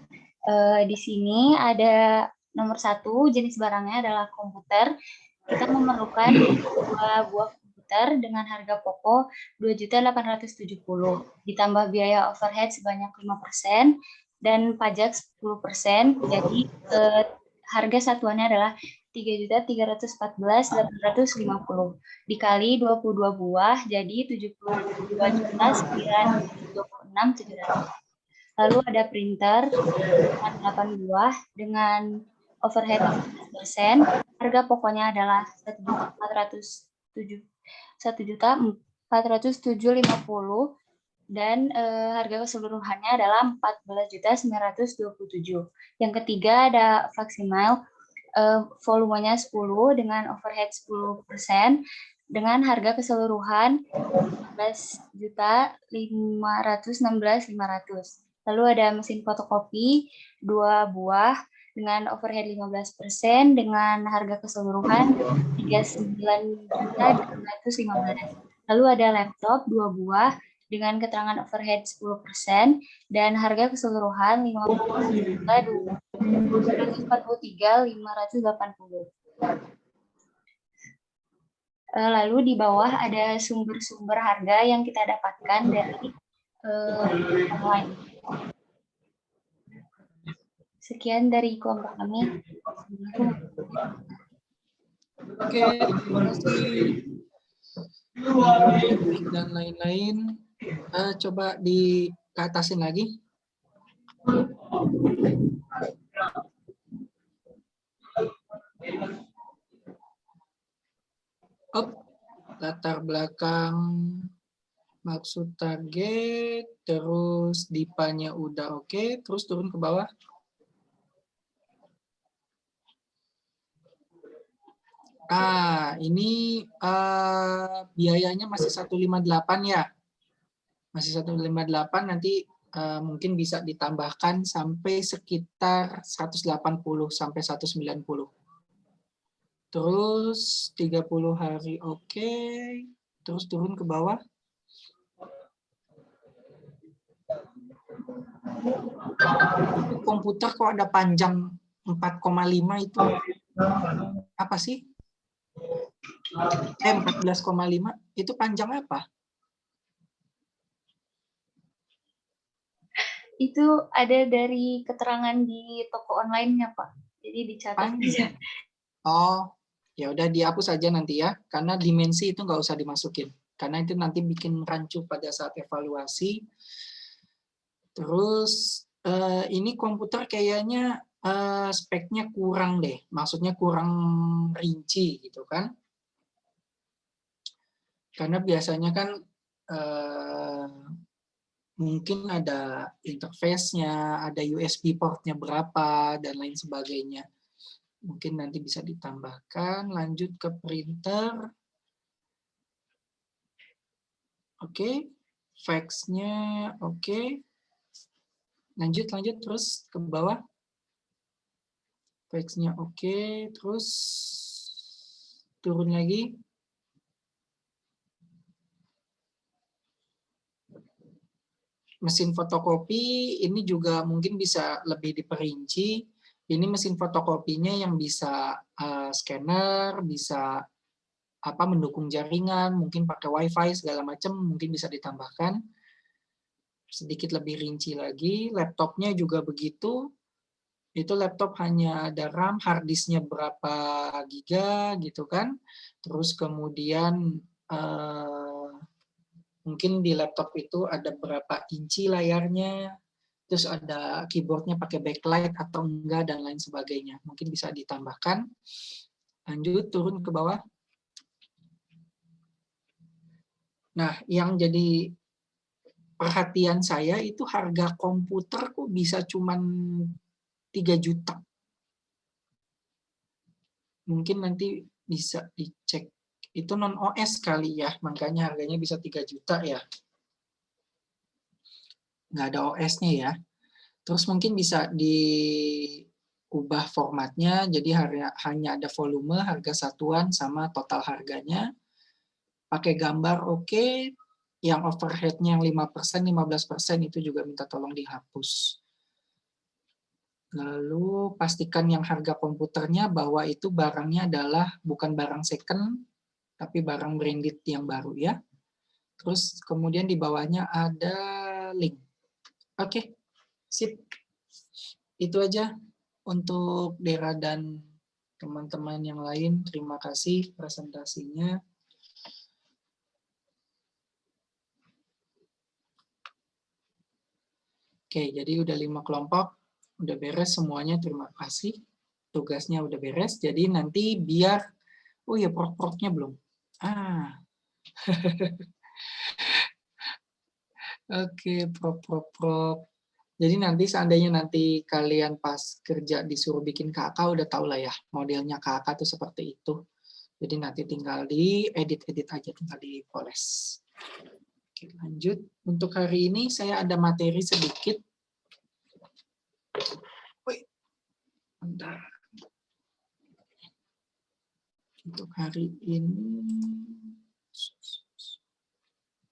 Di sini ada nomor 1, jenis barangnya adalah komputer. Kita memerlukan 2 buah komputer dengan harga pokok 2.870.000, ditambah biaya overhead sebanyak 5% dan pajak 10%. Jadi harga satuannya adalah 3.314.850 dikali 22 buah jadi 72.926.700. Lalu ada printer dengan 8 buah dengan overhead 15%. Harga pokoknya adalah 1.407.50 dan harga keseluruhannya adalah 14.927. Yang ketiga ada Faximile, volumenya 10 dengan overhead 10% dengan harga keseluruhan 14.516.500. Lalu ada mesin fotokopi 2 buah dengan overhead 15% dengan harga keseluruhan 39.215. Lalu ada laptop 2 buah dengan keterangan overhead 10% dan harga keseluruhan 15.243.580. Lalu di bawah ada sumber-sumber harga yang kita dapatkan dari online. Sekian dari kelompok kami. Oke, terima kasih. Dan lain-lain. Coba diatasin lagi. Latar belakang, maksud target, terus dipanya udah oke, terus turun ke bawah. Ini biayanya masih 158 ya. Masih 158, nanti mungkin bisa ditambahkan sampai sekitar 180 sampai 190. Terus 30 hari oke. Terus turun ke bawah. Komputer kok ada panjang 4,5 itu apa sih? 14,5 itu panjang apa? Itu ada dari keterangan di toko online-nya, Pak. Jadi dicatat. Oh, ya udah dihapus saja nanti ya, karena dimensi itu nggak usah dimasukin, karena itu nanti bikin rancu pada saat evaluasi. Terus ini komputer kayaknya speknya kurang deh, maksudnya kurang rinci gitu kan? Karena biasanya kan mungkin ada interface-nya, ada USB port-nya berapa, dan lain sebagainya. Mungkin nanti bisa ditambahkan. Lanjut ke printer. Oke. Fax-nya oke. Lanjut terus ke bawah. Fax-nya oke. Terus turun lagi. Mesin fotokopi ini juga mungkin bisa lebih diperinci. Ini mesin fotokopinya yang bisa scanner, bisa mendukung jaringan, mungkin pakai WiFi segala macam, mungkin bisa ditambahkan. sedikit lebih rinci lagi. Laptopnya juga begitu. Itu laptop hanya ada RAM, hard disknya berapa giga gitu kan. Terus kemudian mungkin di laptop itu ada berapa inci layarnya, terus ada keyboardnya pakai backlight atau enggak, dan lain sebagainya. Mungkin bisa ditambahkan. Lanjut, turun ke bawah. Nah, yang jadi perhatian saya itu harga komputer kok bisa cuman 3 juta. Mungkin nanti bisa dicek. Itu non OS kali ya, makanya harganya bisa 3 juta ya. Nggak ada OS-nya ya. Terus mungkin bisa diubah formatnya, jadi hanya ada volume, harga satuan, sama total harganya. Pakai gambar oke. Yang overhead-nya yang 5%, 15% itu juga minta tolong dihapus. Lalu pastikan yang harga komputernya bahwa itu barangnya adalah bukan barang second, tapi barang branded yang baru ya. Terus kemudian di bawahnya ada link. Oke, sip. Itu aja untuk Dera dan teman-teman yang lain. Terima kasih presentasinya. Oke, jadi udah 5 kelompok. Udah beres semuanya, terima kasih. Tugasnya udah beres, jadi nanti biar, oh ya prok-proknya belum. Oke, prok. Jadi nanti seandainya nanti kalian pas kerja disuruh bikin KK, udah tau lah ya, modelnya KK itu seperti itu. Jadi nanti tinggal di edit-edit aja, tinggal dipoles. Oke, lanjut. Untuk hari ini saya ada materi sedikit. Bentar. Untuk hari ini,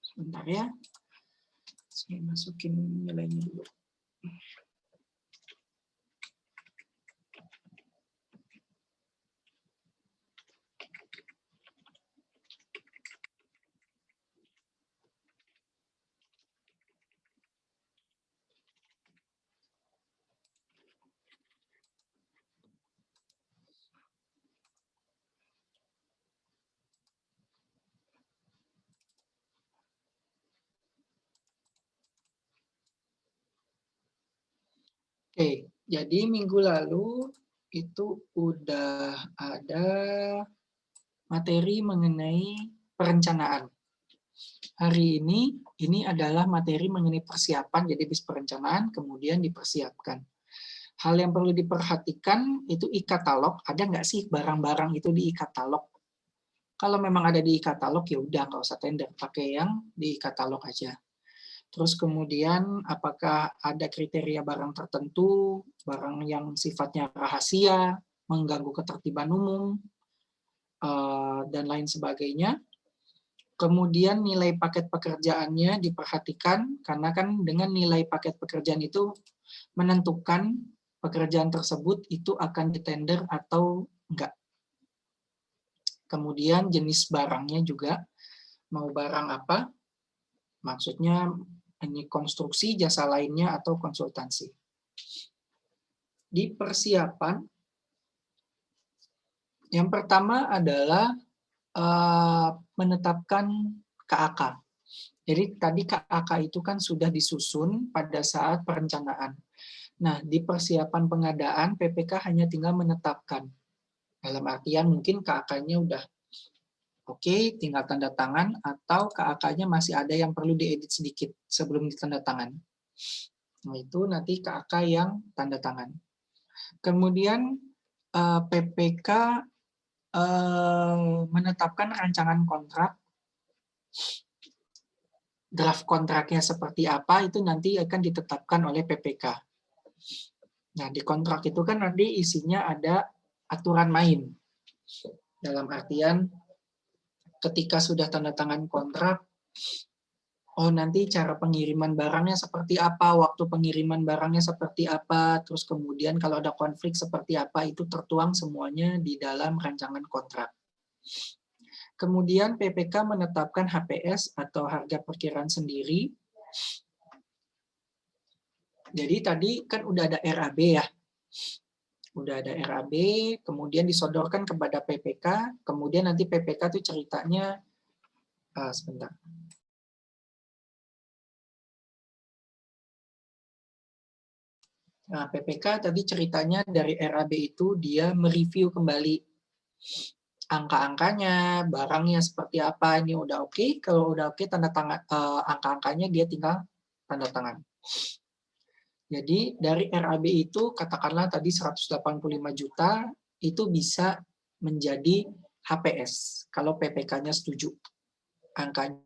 sebentar ya. Saya masukin nilainya dulu. Oke, jadi minggu lalu itu udah ada materi mengenai perencanaan. Hari ini adalah materi mengenai persiapan, jadi habis perencanaan, kemudian dipersiapkan. Hal yang perlu diperhatikan itu e-katalog, ada nggak sih barang-barang itu di e-katalog? Kalau memang ada di e-katalog, ya udah nggak usah tender, pakai yang di e-katalog aja. Terus kemudian apakah ada kriteria barang tertentu, barang yang sifatnya rahasia, mengganggu ketertiban umum, dan lain sebagainya. Kemudian nilai paket pekerjaannya diperhatikan, karena kan dengan nilai paket pekerjaan itu menentukan pekerjaan tersebut itu akan ditender atau enggak. Kemudian jenis barangnya juga, mau barang apa, maksudnya ini konstruksi, jasa lainnya, atau konsultansi. Di persiapan, yang pertama adalah menetapkan KAK. Jadi tadi KAK itu kan sudah disusun pada saat perencanaan. Nah, di persiapan pengadaan, PPK hanya tinggal menetapkan. Dalam artian mungkin KAK-nya udah oke, tinggal tanda tangan, atau KAK-nya masih ada yang perlu diedit sedikit sebelum ditanda tangan. Nah, itu nanti KAK yang tanda tangan. Kemudian PPK menetapkan rancangan kontrak. Draft kontraknya seperti apa, itu nanti akan ditetapkan oleh PPK. Nah, di kontrak itu kan nanti isinya ada aturan main. Dalam artian, ketika sudah tanda tangan kontrak, oh nanti cara pengiriman barangnya seperti apa, waktu pengiriman barangnya seperti apa, terus kemudian kalau ada konflik seperti apa, itu tertuang semuanya di dalam rancangan kontrak. Kemudian PPK menetapkan HPS atau harga perkiraan sendiri. Jadi tadi kan udah ada RAB ya. Udah ada RAB, kemudian disodorkan kepada PPK, kemudian nanti PPK tuh ceritanya, sebentar. Nah, PPK tadi ceritanya dari RAB itu dia mereview kembali angka-angkanya, barangnya seperti apa, ini udah oke. Kalau udah oke, tanda tangan angka-angkanya dia tinggal tanda tangan. Jadi dari RAB itu katakanlah tadi 185 juta itu bisa menjadi HPS kalau PPK-nya setuju. Angkanya